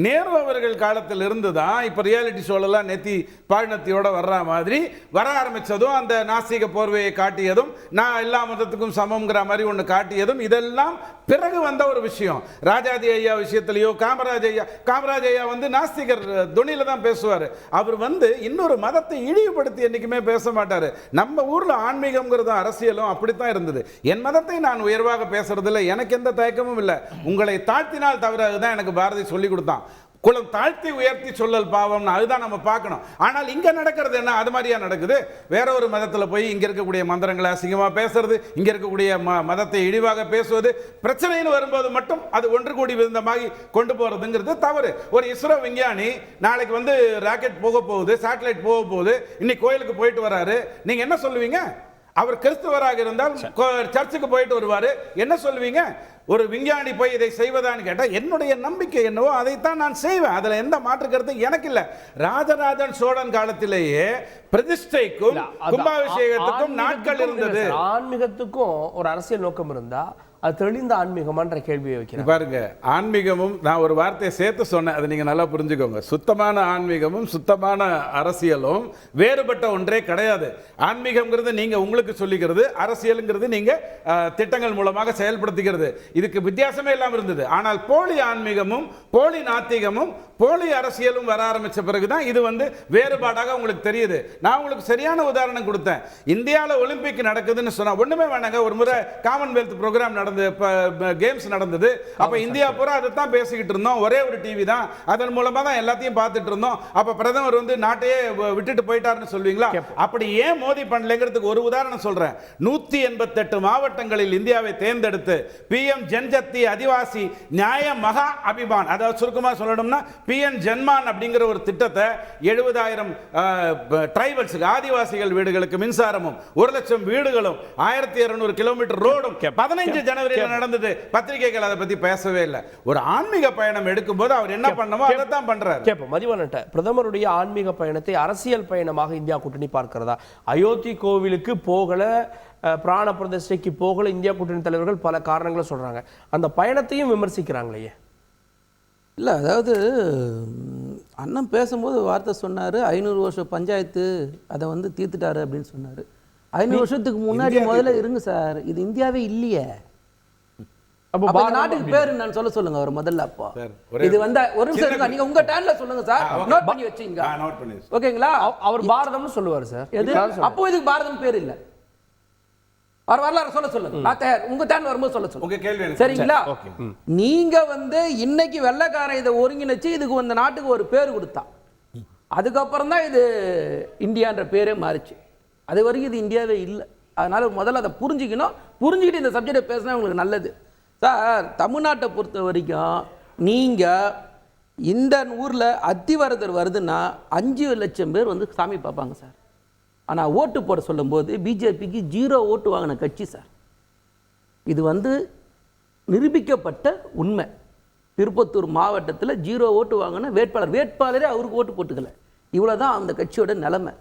நேரு அவர்கள் காலத்தில் இருந்து தான் இப்போ ரியாலிட்டி ஷோலெல்லாம் நெத்தி பாழ்நத்தியோட வர்ற மாதிரி வர ஆரம்பித்ததும், அந்த நாஸ்திக போர்வையை காட்டியதும், நான் எல்லா மதத்துக்கும் சமம்ங்கிற மாதிரி ஒன்று காட்டியதும், இதெல்லாம் பிறகு வந்த ஒரு விஷயம். ராஜாஜி ஐயா விஷயத்திலேயோ காமராஜ் ஐயா வந்து நாஸ்திகர் துணியில தான் பேசுவார். அவர் வந்து இன்னொரு மதத்தை இழிவுபடுத்தி என்றைக்குமே பேச மாட்டார். நம்ம ஊரில் ஆன்மீகம்ங்கிறதும் அரசியலும் அப்படித்தான் இருந்தது. என் மதத்தை நான் உயர்வாக பேசுறதில்லை, எனக்கு எந்த தயக்கமும் இல்லை. உங்களை தாழ்த்தினால் தவிர, அதுதான் எனக்கு பாரதி சொல்லி கொடுத்தான். குலம் தாழ்த்தி உயர்த்தி சொல்லல் பாவம்னு, அதுதான் நம்ம பார்க்கணும். ஆனால் இங்க நடக்கிறது என்ன? அது மாதிரியா நடக்குது. வேற ஒரு மதத்தில் போய் இங்க இருக்கக்கூடிய மந்திரங்களை அசிங்கமா பேசுறது, இங்க இருக்கக்கூடிய மதத்தை இழிவாக பேசுவது, பிரச்சனைன்னு வரும்போது மட்டும் அது ஒன்று கூடி விருந்தமாகி கொண்டு போறதுங்கிறது தவறு. ஒரு இஸ்ரோ விஞ்ஞானி நாளைக்கு வந்து ராக்கெட் போக போகுது, சேட்டலைட் போக போகுது, இன்னைக்கு கோயிலுக்கு போயிட்டு வராரு, நீங்க என்ன சொல்லுவீங்க? அவர் கிறிஸ்துவராக இருந்தால் சர்ச்சுக்கு போயிட்டு வருவாரு, என்ன சொல்லுவீங்க? ஒரு விஞ்ஞானி போய் இதை செய்வதான்னு கேட்டால் என்னுடைய நம்பிக்கை என்னவோ அதைத்தான் நான் செய்வேன், அதில் எந்த மாற்று கருத்தும் எனக்கு இல்லை. ராஜராஜன் சோழன் காலத்திலேயே பிரதிஷ்டைக்கும் கும்பாபிஷேகத்துக்கும் நாட்கள் இருந்தது. ஆன்மீகத்துக்கும் ஒரு அரசியல் நோக்கம் இருந்தா அது தெளிந்த ஆன்மீகமான்ற கேள்வியை வைக்கிறேன். பாருங்க, ஆன்மீகமும் நான் ஒரு வார்த்தையை சேர்த்து சொன்னேன், அதை நீங்க நல்லா புரிஞ்சுக்கோங்க. சுத்தமான ஆன்மீகமும் சுத்தமான அரசியலும் வேறுபட்ட ஒன்றே கிடையாது. ஆன்மீகம்ங்கிறது நீங்க உங்களுக்கு சொல்லிக்கிறது, அரசியலுங்கிறது நீங்க திட்டங்கள் மூலமாக செயல்படுத்திக்கிறது. இதுக்கு வித்தியாசமே இல்லாமல் இருந்தது. ஆனால் போலி ஆன்மீகமும் போலி நாத்திகமும் போலி அரசியலும் வர ஆரம்பிச்ச பிறகுதான் இது வந்து வேறுபாடாக உங்களுக்கு தெரியுது. நான் உங்களுக்கு சரியான உதாரணம் கொடுத்தேன். இந்தியாவில் ஒலிம்பிக் நடக்குதுன்னு சொன்னா ஒண்ணுமே வேணாங்க. ஒரு முறை காமன்வெல்த் ப்ரோக்ராம் நடந்து கேம்ஸ் நடந்தது. அப்ப இந்தியா பூரா அதை தான் பேசிக்கிட்டு இருந்தோம். ஒரே ஒரு டிவி தான், அதன் மூலமா தான் எல்லாத்தையும் பார்த்துட்டு இருந்தோம். அப்ப பிரதமர் வந்து நாட்டையே விட்டுட்டு போயிட்டாருன்னு சொல்வீங்களா? அப்படி ஏன் மோதி பண்ணலங்கிறதுக்கு ஒரு உதாரணம் சொல்றேன். 188 மாவட்டங்களில் இந்தியாவை தேர்ந்தெடுத்து PM ஜன்ஜத்தி ஆதிவாசி நியாய மகா அபிமான், அதாவது சுருக்கமா சொல்லணும்னா PM ஜன்மான் அப்படிங்கிற ஒரு திட்டத்தை 70,000 டிரைபல்ஸ் ஆதிவாசிகள் வீடுகளுக்கு மின்சாரமும் 1,00,000 வீடுகளும் 1200 கிலோமீட்டர் ரோடும் 15 ஜனவரியில் நடந்தது. பத்திரிகைகள் அதை பத்தி பேசவே இல்லை. ஒரு ஆன்மீக பயணம் எடுக்கும் போது அவர் என்ன பண்ணமோ அதை தான் பண்றாரு. கேப்போம் மதிவண்ணன்ட்ட, பிரதமருடைய ஆன்மீக பயணத்தை அரசியல் பயணமாக இந்தியா கூட்டணி பார்க்கிறதா? அயோத்தி கோவிலுக்கு போகல, பிராண பிரதிஷ்டைக்கு போகல இந்தியா கூட்டணி தலைவர்கள் பல காரணங்களை சொல்றாங்க. அந்த பயணத்தையும் விமர்சிக்கிறாங்களே. இல்லை, அதாவது அண்ணன் பேசும்போது வார்த்தை சொன்னார், 500 வருஷம் பஞ்சாயத்து அதை வந்து தீர்த்துட்டாரு அப்படின்னு சொன்னார். 500 வருஷத்துக்கு முன்னாடி முதல்ல இருங்க சார், இது இந்தியாவே இல்லையே. அப்போ நாட்டுக்கு பேரு நான் சொல்லுங்க அவர் முதல்ல. அப்போ இது வந்து ஒரு நிமிஷம் நீங்க உங்க டேன்ல சொல்லுங்க சார், நோட் பண்ணி வச்சீங்க, ஓகேங்களா? அவர் பாரதம்னு சொல்லுவார் சார். அப்போ இதுக்கு பாரதம் பேர் இல்லை, அவர் வரலாறு சொல்லுங்க. உங்க டேன் வரும்போது சொல்லுங்க, சரிங்களா? நீங்க வந்து இன்னைக்கு வெள்ளைக்காரன் இதை ஒருங்கிணைச்சு இதுக்கு இந்த நாட்டுக்கு ஒரு பேர் கொடுத்தா, அதுக்கப்புறம் தான் இது இந்தியான்ற பேரே மாறிச்சு. அது வரைக்கும் இது இந்தியாவே இல்லை. அதனால முதல்ல அதை புரிஞ்சுக்கணும். புரிஞ்சுக்கிட்டு இந்த சப்ஜெக்டை பேசினா உங்களுக்கு நல்லது சார். தமிழ்நாட்டை பொறுத்த வரைக்கும் நீங்கள் இந்த ஊரில் அத்திவரதர் வருதுன்னா 5 லட்சம் பேர் வந்து சாமி பார்ப்பாங்க சார். ஆனால் ஓட்டு போட சொல்லும்போது பிஜேபிக்கு 0 ஓட்டு வாங்கின கட்சி சார். இது வந்து நிரூபிக்கப்பட்ட உண்மை. திருப்பத்தூர் மாவட்டத்தில் 0 ஓட்டு வாங்கின வேட்பாளரே அவருக்கு ஓட்டு போட்டுக்கல. இவ்வளோ தான் அந்த கட்சியோட நிலைமை.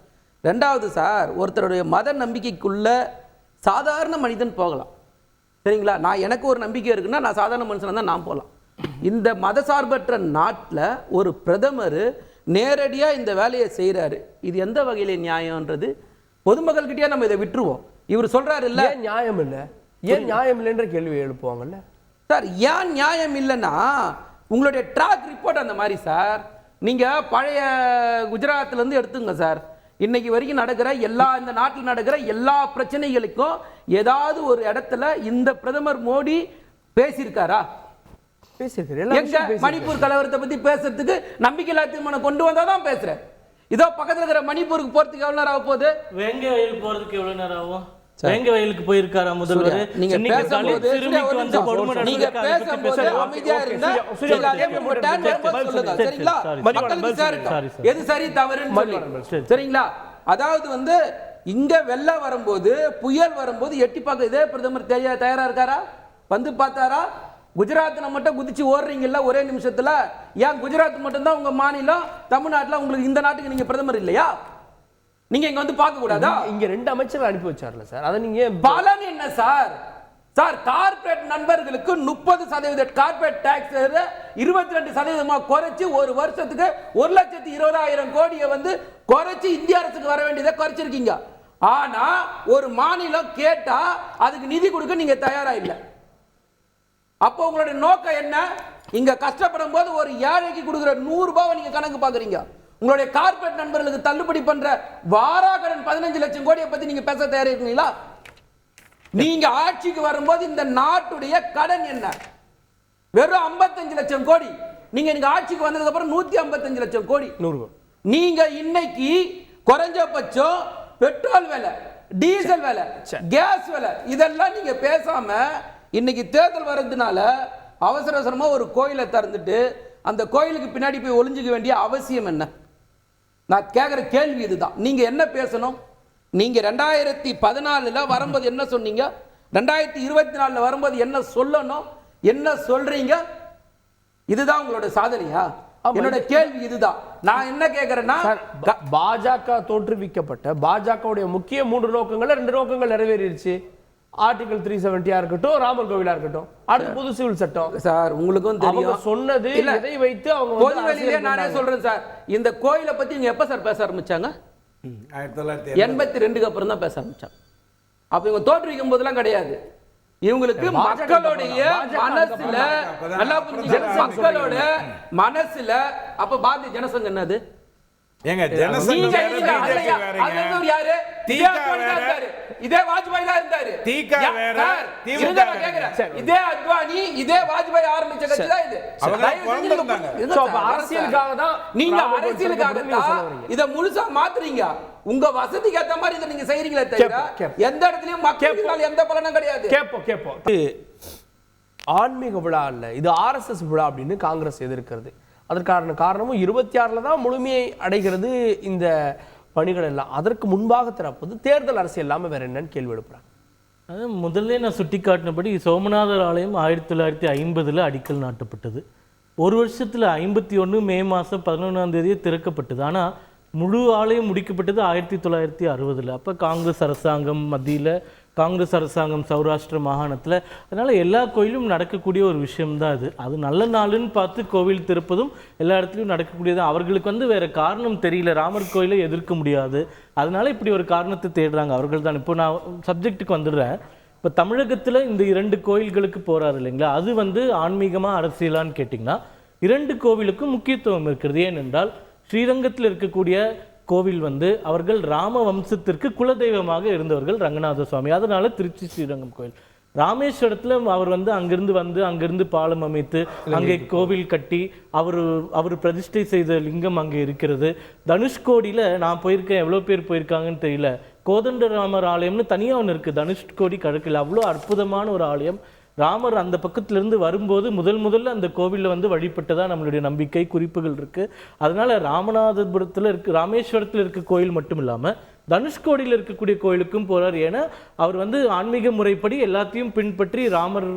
ரெண்டாவது சார், ஒருத்தருடைய மத நம்பிக்கைக்குள்ள சாதாரண மனிதன் போகலாம், சரிங்களா? எனக்கு ஒரு நம்பிக்கை இருக்குன்னா நான் சாதாரண மனுஷனாக தான் நான் போகலாம். இந்த மதசார்பற்ற நாட்டில் ஒரு பிரதமர் நேரடியாக இந்த வேலையை செய்கிறாரு. இது எந்த வகையில் நியாயம்ன்றது பொதுமக்கள்கிட்டயே நம்ம இதை விட்டுருவோம். இவர் சொல்கிறாரு இல்லை நியாயம் இல்லை, ஏன் நியாயம் இல்லைன்ற கேள்வி எழுப்புவாங்கல்ல சார். ஏன் நியாயம் இல்லைன்னா உங்களுடைய ட்ராக் ரிப்போர்ட் அந்த மாதிரி சார். நீங்கள் பழைய குஜராத்லேருந்து எடுத்துங்க சார். இன்னைக்கு வரைக்கும் நடக்கிற இந்த நாட்டில் நடக்கிற எல்லா பிரச்சனைகளுக்கும் ஏதாவது ஒரு இடத்துல இந்த பிரதமர் மோடி பேசியிருக்காரா? மணிப்பூர் கலவரத்தை பத்தி பேசுறதுக்கு நம்பிக்கையில்லா தீர்மானம் கொண்டு வந்தாதான் பேசுறேன். இதோ பக்கத்துல இருக்கிற மணிப்பூருக்கு போறதுக்கு எவ்வளவு நேரம் ஆக போகுது? வேங்க வயலுக்கு போறதுக்கு எவ்வளவு நேரம் ஆகும்? வேங்க வயலுக்கு போயிருக்காரா முதல்வர்? நீங்க பேசும்போது அமைதியா இருந்தா சரிங்களா? எது சரி தவறுன்னு சரிங்களா? அதாவது வந்து இங்க வெள்ளம் வரும்போது, புயல் வரும்போது எட்டி பார்க்க இதே பிரதமர் தயாரா இருக்காரா? வந்து பார்த்தாரா? குஜராத்தில் மட்டும் குதிச்சு ஓடுறீங்கல்ல ஒரே நிமிஷத்துல. ஏன் குஜராத் மட்டும்தான் உங்க மாநிலம்? தமிழ்நாட்டில் உங்களுக்கு இந்த நாட்டுக்கு நீங்க பிரதமர் இல்லையா? நீங்க இங்க வந்து பார்க்க கூடாதா? இங்க 2 அமைச்சர்கள் அனுப்பி வச்சார்ல சார், அதை நீங்க பலன் என்ன சார்? கார்பரேட் நண்பர்களுக்கு 30% கார்பரேட் டாக்ஸ் 22% குறைச்சு ஒரு வருஷத்துக்கு 1,20,000 கோடியை வந்து குறைச்சு இந்திய அரசுக்கு வர வேண்டியதை குறைச்சிருக்கீங்க. ஆனா ஒரு மாநிலம் கேட்டா அதுக்கு நிதி கொடுக்க நீங்க தயாரா இல்லை. அப்போ உங்களுடைய நோக்கம் என்ன? இங்க கஷ்டப்படும் போது ஒரு ஏழைக்கு கொடுக்குற 100 ரூபாவை நீங்க கணக்கு பாக்குறீங்க. உங்களுடைய கார்பரேட் நண்பர்களுக்கு தள்ளுபடி பண்ற வாராக்கடன் 15 லட்சம் கோடியை பத்தி நீங்க பேச தயாரா இருக்கீங்களா? நீங்க ஆட்சிக்கு வரும்போது இந்த நாட்டுடைய கடன் என்ன? வெறும் 55 லட்சம் கோடி. நீங்க ஆட்சிக்கு வந்ததுக்கு அப்புறம் 155 லட்சம் கோடி. நீங்க இன்னைக்கு குறைஞ்சபட்சம் பெட்ரோல் விலை, டீசல் விலை, கேஸ் விலை இதெல்லாம் நீங்க பேசாம இன்னைக்கு தேர்தல் வர்றதுனால அவசரமா ஒரு கோயிலை திறந்துட்டு அந்த கோயிலுக்கு பின்னாடி போய் ஒளிஞ்சுக்க வேண்டிய அவசியம் என்ன? நான் கேட்குற கேள்வி இதுதான். நீங்க என்ன பேசணும்? நீங்க 2014 வரும்போது என்ன சொன்னீங்க? 2024 வரும்போது என்ன சொல்லணும்? என்ன சொல்றீங்க? இதுதான் உங்களோட சாதனையா? என்னோட கேள்வி இதுதான். நான் என்ன கேட்கிறேன்னா, பாஜக தோற்றுவிக்கப்பட்ட பாஜகவுடைய முக்கிய 3 நோக்கங்கள்ல 2 நோக்கங்கள் நிறைவேறிடுச்சு. ஆர்டிகல் 370 இருக்கட்டும், ராமர் கோவிலா இருக்கட்டும், அடுத்து புது சிவில் சட்டம். சார் உங்களுக்கும் தெரியும் சொன்னது இதை வைத்து அவங்க பொது வெளியிலே நானே சொல்றேன் சார். இந்த கோயிலை பத்தி நீங்க எப்ப சார் பேச ஆரம்பிச்சாங்க? 1982க்கு அப்புறம் தான் பேச ஆரம்பிச்சாங்க. அப்ப இவங்க தோற்றுவிக்கும் போதெல்லாம் கிடையாது. இவங்களுக்கு மக்களுடைய மனசுல நல்லா புரிஞ்சுக்கணும். மக்களோட மனசுல அப்ப பாரதிய ஜனசங்கம் என்னது? ஏங்க ஜனசங்கம் யாரு? இதே வாஜ்பாய் தான் இருந்தாரு. இதே அத்வானி இதே வாஜ்பாய் ஆரம்பிச்ச கட்சி தான் இது. அரசியலுக்காக தான் நீங்க அரசியலுக்காக தான் இத முழுசா மாத்துறீங்க. உங்க வசதிக்கு ஏத்த மாதிரி இதை நீங்க செய்றீங்களே தவிர எந்த இடத்துலயும் மக்களுக்கு எந்த பலனும் கிடையாது. கேப்போம். ஆன்மீக விழா அல்ல, இது RSS விழா அப்படின்னு காங்கிரஸ் எதிர்க்கிறது. அதற்கான காரணமும் 26 தான் முழுமையை அடைகிறது இந்த பணிகள் எல்லாம். அதற்கு முன்பாக திறப்பது தேர்தல் அரசியல் இல்லாமல் வேற என்னன்னு கேள்வி எழுப்புறாங்க. அது முதல்ல நான் சுட்டி காட்டினபடி சோமநாதர் ஆலயம் 1950 அடிக்கல் நாட்டப்பட்டது. ஒரு வருஷத்தில் 51 மே மாதம் 11 திறக்கப்பட்டது. ஆனால் முழு ஆலயம் முடிக்கப்பட்டது 1960. அப்போ காங்கிரஸ் அரசாங்கம் மத்தியில், காங்கிரஸ் அரசாங்கம் சௌராஷ்டிர மாகாணத்தில். அதனால் எல்லா கோயிலும் நடக்கக்கூடிய ஒரு விஷயம்தான் அது. அது நல்ல நாளுன்னு பார்த்து கோவில் திறப்பதும் எல்லா இடத்துலையும் நடக்கக்கூடியது. அவர்களுக்கு வந்து வேறு காரணம் தெரியல, ராமர் கோயிலை எதிர்க்க முடியாது, அதனால இப்படி ஒரு காரணத்தை தேடுறாங்க அவர்கள் தான். இப்போ நான் சப்ஜெக்ட்டுக்கு வந்துடுறேன். இப்போ தமிழகத்தில் இந்த 2 கோயில்களுக்கு போகிறாரு இல்லைங்களா, அது வந்து ஆன்மீகமாக அரசியலான்னு கேட்டிங்கன்னா 2 கோவிலுக்கும் முக்கியத்துவம் இருக்கிறது. ஏனென்றால் ஸ்ரீரங்கத்தில் இருக்கக்கூடிய கோவில் வந்து அவர்கள் ராம வம்சத்திற்கு குலதெய்வமாக இருந்தவர்கள் ரங்கநாத சுவாமி. அதனால திருச்சி ஸ்ரீரங்கம் கோயில். ராமேஸ்வரத்தில் அவர் வந்து அங்கிருந்து பாலம் அமைத்து அங்கே கோவில் கட்டி அவர் பிரதிஷ்டை செய்த லிங்கம் அங்கே இருக்கிறது. தனுஷ்கோடியில் நான் போயிருக்கேன், எவ்வளோ பேர் போயிருக்காங்கன்னு தெரியல, கோதண்டராமர் ஆலயம்னு தனியாக ஒன்று இருக்குது தனுஷ்கோடி கிழக்கில். அவ்வளோ அற்புதமான ஒரு ஆலயம். ராமர் அந்த பக்கத்திலிருந்து வரும்போது முதல்ல அந்த கோவிலில் வந்து வழிபட்டதா நம்மளுடைய நம்பிக்கை குறிப்புகள் இருக்கு. அதனால ராமநாதபுரத்தில் இருக்கு, ராமேஸ்வரத்தில் இருக்க கோயில் மட்டும் இல்லாம தனுஷ்கோடியில் இருக்கக்கூடிய கோயிலுக்கும் போறார். ஏன்னா அவர் வந்து ஆன்மீக முறைப்படி எல்லாத்தையும் பின்பற்றி ராமர்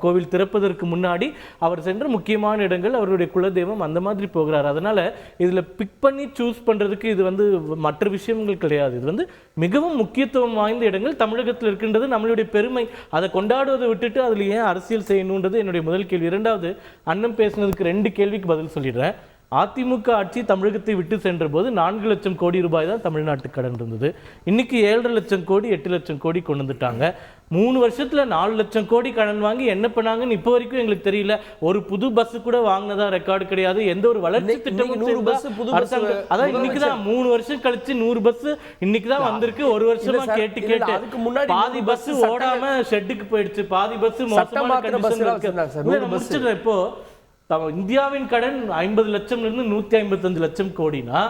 கோவில் திறப்பதற்கு முன்னாடி அவர் சென்ற முக்கியமான இடங்கள் அவருடைய குலதெய்வம் அந்த மாதிரி போகிறார். அதனால இதுல பிக் பண்ணி சூஸ் பண்றதுக்கு இது வந்து மற்ற விஷயங்கள் கிடையாது. இது வந்து மிகவும் முக்கியத்துவம் வாய்ந்த இடங்கள் தமிழகத்தில் இருக்கின்றது, நம்மளுடைய பெருமை. அதை கொண்டாடுவதை விட்டுட்டு அதுல ஏன் அரசியல் செய்யணுன்றது என்னுடைய முதல் கேள்வி. இரண்டாவது, அண்ணன் பேசினதுக்கு 2 கேள்விக்கு பதில் சொல்லிடுறேன். அதிமுக ஆட்சி தமிழகத்தை விட்டு சென்ற போது 4 லட்சம் கோடி ரூபாய் தான் தமிழ்நாட்டு கடன் இருந்தது. இன்னைக்கு 7.5 லட்சம் கோடி 8 லட்சம் கோடி கொண்டு வந்துட்டாங்க. 3 வருஷத்துல 4 லட்சம் கோடி கடன் வாங்கி என்ன பண்ணாங்கன்னு இப்போ வரைக்கும் எங்களுக்கு தெரியல. ஒரு புது பஸ் கூட வாங்கினதா ரெக்கார்டு கிடையாது. எந்த ஒரு வளர்ச்சி திட்டமும் அதான் இன்னைக்குதான் 3 வருஷம் கழிச்சு 100 பஸ் இன்னைக்குதான் வந்திருக்கு. ஒரு வருஷமா கேட்டு பாதி பஸ் ஓடாம ஷெட்டுக்கு போயிடுச்சு, பாதி பஸ் மோசமான கண்டிஷன்ல இருக்கு. இப்போ இந்தியாவின் கடன் 50 லட்சம்ல 155 லட்சம் கோடினா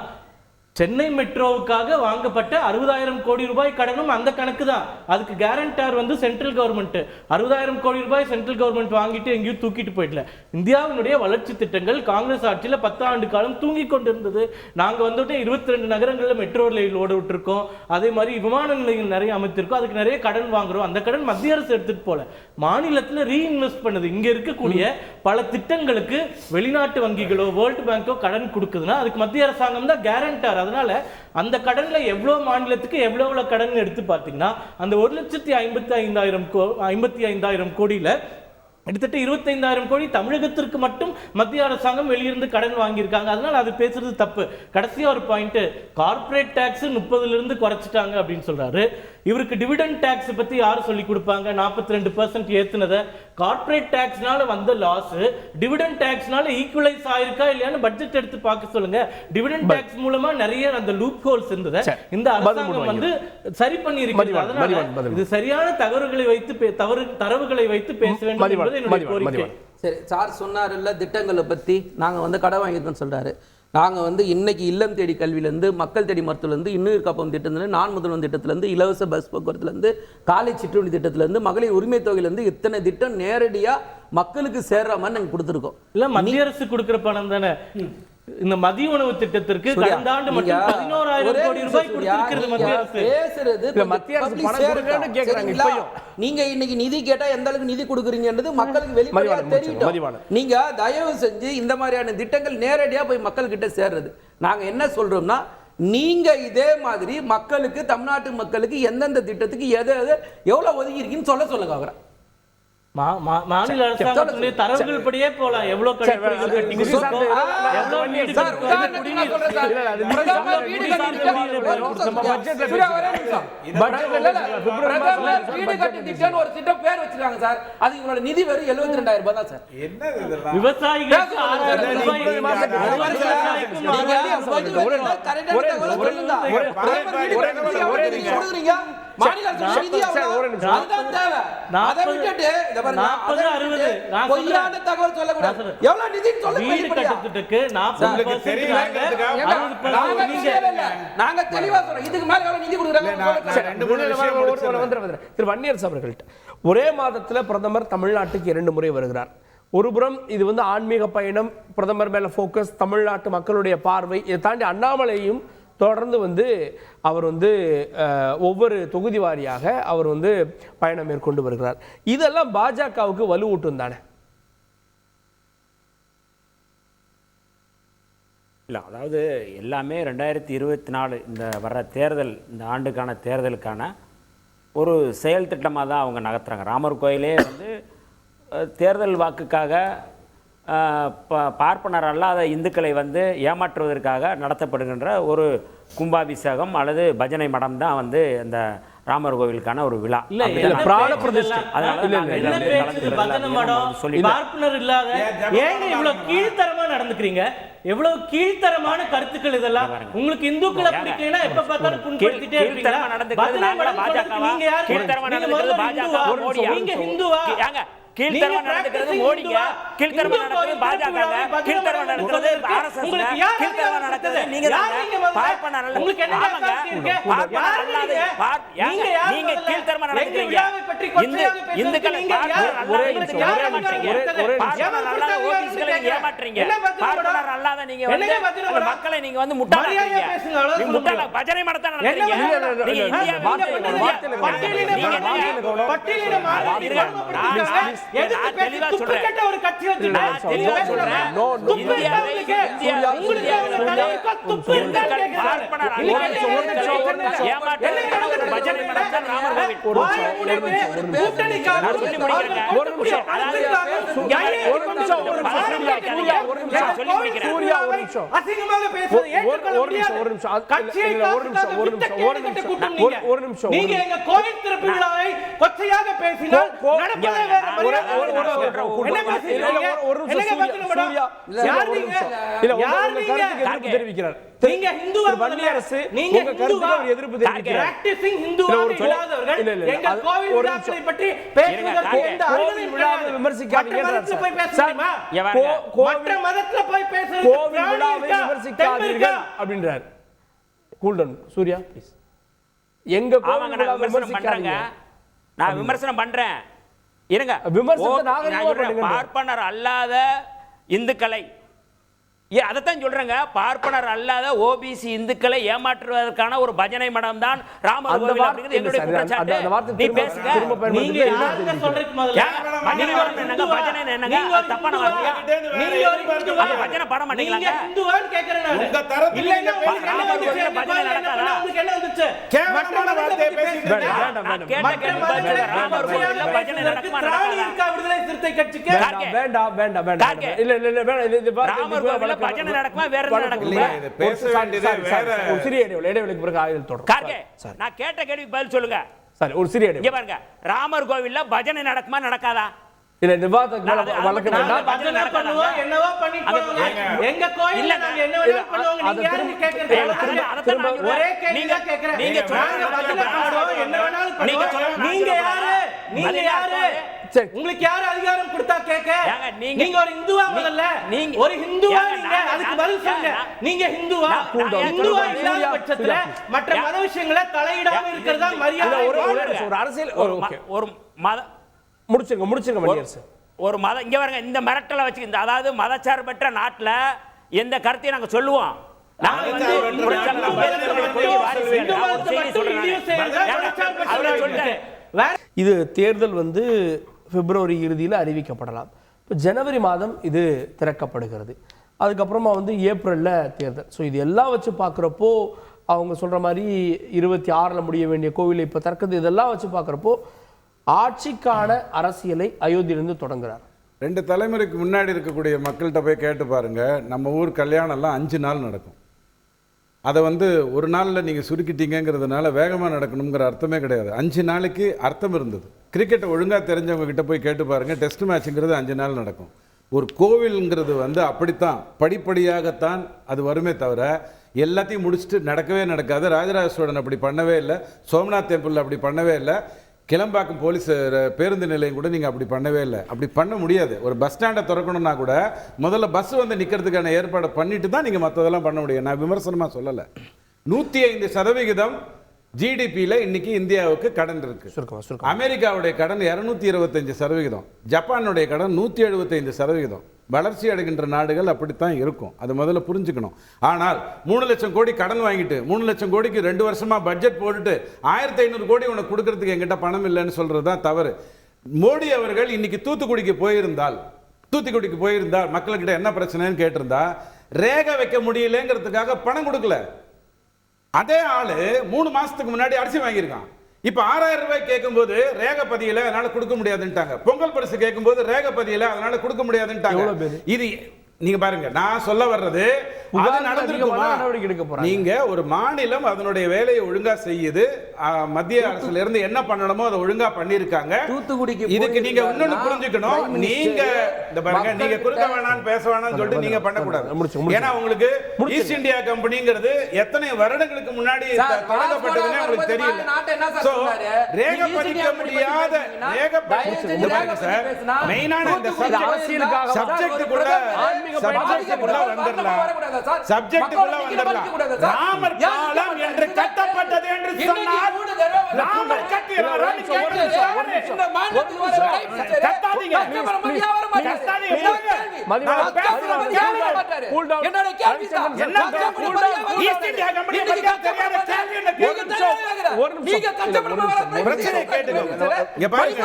சென்னை மெட்ரோவுக்காக வாங்கப்பட்ட 60,000 கோடி ரூபாய் கடனும் அந்த கணக்கு தான். அதுக்கு கேரண்டார் வந்து சென்ட்ரல் கவர்மெண்ட். 60,000 கோடி ரூபாய் சென்ட்ரல் கவர்மெண்ட் வாங்கிட்டு எங்கேயும் தூக்கிட்டு போயிடல. இந்தியாவினுடைய வளர்ச்சி திட்டங்கள் காங்கிரஸ் ஆட்சியில் 10 ஆண்டு காலம் தூங்கி கொண்டிருந்தது. நாங்கள் வந்துட்டு 22 நகரங்களில் மெட்ரோ ரயில் ஓட விட்டுருக்கோம். அதே மாதிரி விமான நிலையங்கள் நிறைய அமைத்திருக்கோம். அதுக்கு நிறைய கடன் வாங்குறோம். அந்த கடன் மத்திய அரசு எடுத்துட்டு போல, மாநிலத்தில் ரீஇன்வெஸ்ட் பண்ணுது. இங்க இருக்கக்கூடிய பல திட்டங்களுக்கு வெளிநாட்டு வங்கிகளோ வேர்ல்டு பேங்கோ கடன் கொடுக்குதுன்னா அதுக்கு மத்திய அரசாங்கம் தான் கேரண்டார். அதனால அந்த கடன்ல எவ்வளவு மாநிலத்துக்கு எவ்வளவு கடன் எடுத்து பார்த்தீங்கன்னா அந்த 1,55,000 கோடியில கிட்டத்தட்ட 25,000 கோடி தமிழகத்திற்கு மட்டும் மத்திய அரசாங்கம் வெளியிருந்து கடன் வாங்கியிருக்காங்க. அதனால அது பேசுறது தப்பு. கடைசியா ஒரு பாயிண்ட், கார்பரேட் டாக்ஸ் 30% இருந்து குறைச்சிட்டாங்க அப்படின்னு சொல்றாரு. இவருக்கு டிவிடெண்ட் டாக்ஸ் பத்தி யாரு சொல்லி கொடுப்பாங்க? 42% ஏத்துனத கார்பரேட் டாக்ஸ்னால வந்த லாஸ் டிவிடெண்ட் டாக்ஸ்னால ஈக்குவலைஸ் ஆயிருக்கா இல்லையான்னு பட்ஜெட் எடுத்து பார்க்க சொல்லுங்க. டிவிடெண்ட் டாக்ஸ் மூலமா நிறைய அந்த லூப் ஹோல்ஸ் இருந்தது, இந்த அரசாங்கம் வந்து சரி பண்ணி இருக்கு. அதனால இது சரியான தகவல்களை வைத்து தரவுகளை வைத்து பேச வேண்டும். சரி, சார் சொன்னார்ல திட்டங்களை பத்தி நாங்க வந்து கடை வாங்கியிருக்கோம்னு சொல்றாரு. நாங்கள் வந்து இன்னைக்கு இல்லம் தேடி கல்வியிலேருந்து மக்கள் தேடி மருத்துவலேருந்து இன்னுயிர் காப்பகம் திட்டத்துலேருந்து நான் முதல்வன் திட்டத்திலேருந்து இலவச பஸ் போக்குவரத்துலேருந்து காலை சிற்றுண்டி திட்டத்திலேருந்து மகளிர் உரிமை தொகையிலேருந்து இத்தனை திட்டம் நேரடியாக மக்களுக்கு சேர்ற மாதிரி நாங்கள் கொடுத்துருக்கோம். இல்லை மத்திய அரசு கொடுக்குற பணம் தானே. இந்த மதிய உணவு திட்டத்திற்கு கடந்த ஆண்டு மட்டும் 11,000 கோடி ரூபாய் கொடுத்திருக்கிறது மத்திய அரசு. பேசுறது மத்திய அரசு பணம் கொடுக்கணும்னு கேக்குறாங்க. இப்பயும் நீங்க இன்னைக்கு நிதி கேட்டா எந்த அளவுக்கு நிதி கொடுக்குறீங்கன்றது மக்களுக்கு வெளிப்படையா தெரியும். நீங்க தயவு செஞ்சு இந்த மாதிரியான திட்டங்கள் நேரடியா போய் மக்கள் கிட்ட சேர்றது. நாங்க என்ன சொல்றோம்னா, நீங்க இதே மாதிரி மக்களுக்கு தமிழ்நாட்டு மக்களுக்கு எந்தெந்த திட்டத்துக்கு எது எவ்வளவு ஒதுக்கி இருக்கீங்கன்னு சொல்லுங்க. அவரை மாநில அரசாங்கத்துடைய தரவுகள் படியே போலாம். எவ்வளவு கட்டிடங்கள் கட்டிங்க, எவ்வளவு வீடு ஒரு திட்டம் பேர் வச்சிருக்காங்க சார். அது இவங்களோட நிதி வெறும் 72,000 ரூபாய் தான் சார். விவசாயிகளுக்கு ஒரே மாதத்துல பிரதமர் தமிழ்நாட்டுக்கு 2 முறை வருகிறார். ஒரு புறம் இது வந்து ஆன்மீக பயணம், பிரதமர் மேல போக்கஸ், தமிழ்நாட்டு மக்களுடைய பார்வை. இதை தாண்டி அண்ணாமலையும் தொடர்ந்து வந்து அவர் வந்து ஒவ்வொரு தொகுதி வாரியாக அவர் வந்து பயணம் மேற்கொண்டு வருகிறார். இதெல்லாம் பாஜகவுக்கு வலுவூட்டும் தானே? இல்லை, அதாவது எல்லாமே 2024 இந்த வர்ற தேர்தல், இந்த ஆண்டுக்கான தேர்தலுக்கான ஒரு செயல் திட்டமாக தான் அவங்க நகர்த்துறாங்க. ராமர் கோயிலே வந்து தேர்தல் வாக்குக்காக பார்ப்பனர் அல்லாத இந்துக்களை வந்து ஏமாற்றுவதற்காக நடத்தப்படுகின்ற ஒரு கும்பாபிஷேகம் அல்லது பஜனை மடம் தான் வந்து இந்த ராமர் கோவிலுக்கான ஒரு விழா. கீழ்த்தரமா நடந்துக்கிறீங்க, எவ்வளவு கீழ்த்தரமான கருத்துக்கள் இதெல்லாம். உங்களுக்கு இந்துக்களை பிடிக்கலனா எப்ப பார்த்தாலும் புண்படுத்திட்டே இருக்கீங்க. நீங்க ஹிந்துவா? கீழ்த்தரமா நடந்துக்கிறது மோடிங்க, கீழ்த்தரமா நடக்கிறது பாஜக, கீழ்த்தரமா நடக்கிறது ஆர்எஸ்எஸ், கீழ்த்தரமா நடக்கிறது கொடுத்தது நீங்க தான். பார்ப்பனர் அல்ல. உங்களுக்கு என்ன ஆமாங்க. பார்ப்பனர் அல்லாத நீங்க கீழ்த்தரமா நடந்துக்கிறீங்க. இந்துக்களை பார்ப்பனர் அல்லாத இந்துக்களை ஏமாற்றீங்க. பார்ப்பனர் அல்லாத ஓபிசிகளை ஏமாற்றீங்க. பார்ப்பனர் அல்லாத நீங்க வந்து மக்களை நீங்க வந்து முட்டாளாக்குறீங்க. நீங்க முட்டாள பஜனை மடத்தை நடத்துறீங்க. நீங்க இந்தியா தெளிவா சொல்றேன். ஒரு கட்சி வந்து தெளிவா சொல்றேன். பஜனை மடத்தான் ராமர் தெரிவிக்கிறார். நீங்க ஹிந்துவா வன்னியரசு உங்க கருத்துக்கு ஒரு எதிர்ப்பு தெரிவிக்கிறார். பிராக்டிசிங் ஹிந்துவா இல்லாதவர்கள் எங்க கோவில் விழாக்களை பற்றி பேசுவதற்கு எந்த அருகதை விழாவை விமர்சிக்காதீங்க. போய் பேசுறீமா? மற்ற மதத்துல போய் பேசுறது கோவில் விழாவை விமர்சிக்காதீர்கள் அப்படின்றார். கூல்டன் சூர்யா ப்ளீஸ். எங்க கோவில் விழாவை விமர்சிக்காதீங்க. நான் விமர்சனம் பண்றேன். இருங்க. விமர்சனத்தை நாகரிகமா பண்ணுங்க. பார்ப்பனர் அல்லாத இந்துக்களை அதைத்தான் சொல்றேங்க. பார்ப்பனர் அல்லாத ஓபிசி இந்துக்களை ஏமாற்றுவதற்கான ஒரு பஜனை மடம் தான் ராமர் கோவில் அப்படிங்கிறது என்னுடைய குற்றச்சாட்டு. நீ பேசுங்க. நீங்க யாருங்க சொல்றீங்க? முதல்ல என்னங்க பஜனை என்னங்க? தப்பான வார்த்தையா? நீங்க ஒரு ஹிந்துவா? பஜனை பாட மாட்டீங்களாங்க? நீங்க ஹிந்துவான்னு கேக்குறேன் நான். உங்க தரத்துல இல்ல ராமர் கோவில் பஜனை நடக்காதா? உங்களுக்கு என்ன வந்துச்சு? கேவலமான வார்த்தையை பேசிட்டு நான் கேட்ட கேள்வி ராமர் கோவில்ல பஜனை நடக்குமா நடக்காதா? விடுதலை சிறுத்தை கட்சிக்கு வேண்டாம் வேண்டாம் வேண்டாம். இல்ல இல்ல வேண்டாம். ராமர் கோவில்ல பஜனை நடக்குமா வேற என்ன நடக்குமா? பேச வேண்டியது வேற. ஒரு சிறிய இடைவெளிக்கு பிறகு ஆயுள் தொடரும். கார்கே, நான் கேட்ட கேள்விக்கு பதில் சொல்லுங்க. சரி, ஒரு சிறிய இங்க பாருங்க. ராமர் கோவில்ல பஜனை நடக்குமா நடக்காதா? இல்ல விவாதத்துக்கு மேல வழக்கு வேண்டாம். பஜனை பண்ணுவோம், என்னவோ பண்ணிட்டு போவாங்க. எங்க கோயில்ல நாங்க என்ன வேணாலும் பண்ணுவாங்க. நீங்க யாரு கேக்குறீங்க? ஒரே கேள்வி தான் கேக்குறேன். நீங்க சொல்லுங்க பஜனை பண்ணுவோம், என்ன வேணாலும் பண்ணுவோம். நீங்க யாரு? நீங்க யாரு? உங்களுக்கு யாரு அதிகாரம் கொடுத்தா கேக்க? நீங்க ஒரு இந்துவா? முதல்ல ஒரு ஹிந்துவா? நீங்க அதுக்கு பதில் சொல்லுங்க. நீங்க ஹிந்துவா? ஹிந்துவா இல்லாத பட்சத்துல மற்ற மத விஷயங்களை தலையிடாம இருக்கிறதா மரியாதை. ஒரு அரசியல் ஒரு மத முடிச்சிருங்க மணியரசு. ஒரு மத இங்க பாருங்க. இந்த மிரட்டலை வச்சு அதாவது மதச்சார்பற்ற நாட்டுல எந்த கருத்தையும் நாங்க சொல்லுவோம். இது தேர்தல் வந்து பிப்ரவரி இறுதியில் அறிவிக்கப்படலாம். இப்போ ஜனவரி மாதம் இது திறக்கப்படுகிறது. அதுக்கப்புறமா வந்து ஏப்ரலில் தேர்தல். ஸோ இது எல்லாம் வச்சு பார்க்குறப்போ அவங்க சொல்கிற மாதிரி 26 முடிய வேண்டிய கோவிலை இப்போ திறக்கிறது. இதெல்லாம் வச்சு பார்க்குறப்போ ஆட்சிக்கான அரசியலை அயோத்தியிலிருந்து தொடங்குறார். 2 தலைமுறைக்கு முன்னாடி இருக்கக்கூடிய மக்கள்கிட்ட போய் கேட்டு பாருங்க. நம்ம ஊர் கல்யாணம்லாம் 5 நாள் நடக்கும். அதை வந்து ஒரு நாளில் நீங்கள் சுருக்கிட்டீங்கிறதுனால வேகமாக நடக்கணுங்கிற அர்த்தமே கிடையாது. 5 நாளைக்கு அர்த்தம் இருந்தது. கிரிக்கெட்டை ஒழுங்காக தெரிஞ்சவங்க கிட்ட போய் கேட்டு பாருங்கள். டெஸ்ட் மேட்சுங்கிறது 5 நாள் நடக்கும். ஒரு கோவிலுங்கிறது வந்து அப்படித்தான் படிப்படியாகத்தான் அது வருமே தவிர எல்லாத்தையும் முடிச்சுட்டு நடக்கவே நடக்காது. ராஜராஜ சோழன் அப்படி பண்ணவே இல்லை. சோம்நாத் டெம்பிள் அப்படி பண்ணவே இல்லை. கிளம்பாக்கம் போலீஸ் பேருந்து நிலையம் கூட நீங்கள் அப்படி பண்ணவே இல்லை. அப்படி பண்ண முடியாது. ஒரு பஸ் ஸ்டாண்டை திறக்கணும்னா கூட முதல்ல பஸ் வந்து நிற்கிறதுக்கான ஏற்பாடை பண்ணிட்டு தான் நீங்கள் மற்றதெல்லாம் பண்ண முடியும். நான் விமர்சனமாக சொல்லலை. 105% ஜிடிபியில் இன்னைக்கு இந்தியாவுக்கு கடன் இருக்கு. அமெரிக்காவுடைய கடன் 225%, ஜப்பானுடைய கடன் 175%. வளர்ச்சி அடைகின்ற நாடுகள் அப்படித்தான் இருக்கும். அது முதல்ல புரிஞ்சுக்கணும். ஆனால் 3 லட்சம் கோடி கடன் வாங்கிட்டு 3 லட்சம் கோடிக்கு 2 வருஷமா பட்ஜெட் போட்டுட்டு 1500 கோடி உனக்கு கொடுக்கறதுக்கு என்கிட்ட பணம் இல்லைன்னு சொல்றது தான் தவறு. மோடி அவர்கள் இன்னைக்கு தூத்துக்குடிக்கு போயிருந்தால் மக்கள்கிட்ட என்ன பிரச்சனைன்னு கேட்டிருந்தா ரேகை வைக்க முடியலங்கிறதுக்காக பணம் கொடுக்கல. அதே ஆளு 3 மாசத்துக்கு முன்னாடி அரிசி வாங்கியிருக்கான். இப்ப 6000 ரூபாய் கேட்கும்போது ரேகை பதியல, அதனால கொடுக்க முடியாதுன்ட்டாங்க. பொங்கல் பரிசு கேட்கும்போது ரேகை பதியல, அதனால கொடுக்க முடியாதுன்ட்டாங்க. இது நீங்க பாருங்க, நான் சொல்ல வர்றது நீங்க ஒரு மாநிலம் அதனுடைய வேலையை ஒழுங்கா செய்யுது. மத்திய அரசுல இருந்து என்ன பண்ணணுமோ அதை ஒழுங்கா பண்ணிருக்காங்க. தூத்துக்குடிக்கு இதுக்கு நீங்க இன்னொன்னு புரிஞ்சுக்கணும். நீங்க இந்த பாருங்க, நீங்க குறுக்க வேணாம்னு பேச வேணாம்னு சொல்லிட்டு நீங்க பண்ணக்கூடாது. ஏன்னா உங்களுக்கு ஈஸ்ட் இந்தியா கம்பெனிங்கிறது எத்தனை வருடங்களுக்கு முன்னாடி தொடங்கப்பட்டதுன்னு உங்களுக்கு தெரியல. ரேகை பதிக்க முடியாத மெயினான இந்த சப்ஜெக்ட் கூட வந்துடலாம். சப்ஜெக்ட்டுக்குள்ள வந்துடலாம். ராமர் பாலம் என்று கட்டப்பட்டது என்று சொன்னால் ராமர் கட்டினாரா நீ கேட்கிறது இந்த மாநிலத்துக்கு வர கட்டாதீங்க என்னோட கேள்வி தான் ஈஸ்ட் இந்தியா கம்பெனி பத்தி தெரியாத கேள்வி என்ன கேக்குறீங்க நீங்க கஷ்டப்படுற பிரச்சனை கேட்டுக்கோங்க இங்க பாருங்க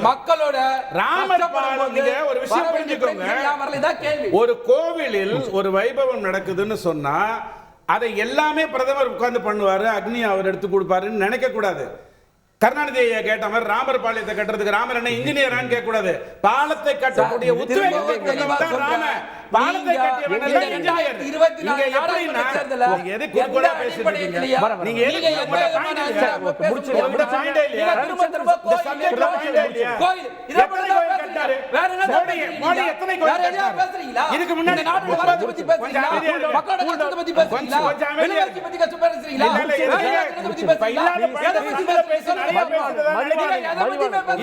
மக்களோட ஒரு கோவிலில் ஒரு வைபவம் நடக்குதுன்னு சொன்னா அதை எல்லாமே பிரதமர் உட்கார்ந்து பண்ணுவாரு, அக்னி அவர் எடுத்து கொடுப்பாருன்னு நினைக்க கூடாது. கருணாநிதி கேட்ட மாதிரி ராமர் பாலத்தை கட்டுறதுக்கு ராமர் என்ன இன்ஜினியரான்னு கேட்க கூடாது. பாலத்தை கட்டக்கூடிய உத்வேகத்தை கொண்டவன் ராமன். பாலத்தை கட்டியவன் அல்ல இன்ஜினியர். நீங்க எப்படின்னா நீங்க எது குறுக்குறா பேசிட்டு இருக்கீங்க? நீங்க எது உங்க பாயிண்ட் இல்லையா? இந்த சப்ஜெக்ட்ல பாயிண்ட் இல்லையா? எத்தனை கோயில் கட்டாரு? மோடி எத்தனை கோயில் கட்டாரு? இதுக்கு முன்னாடி நாட்டை பத்தி பேசுறீங்களா? மக்களோட கஷ்டத்தை பத்தி பேசுறீங்களா? வெளிநாட்டு பத்தி கஷ்டம் பேசுறீங்களா?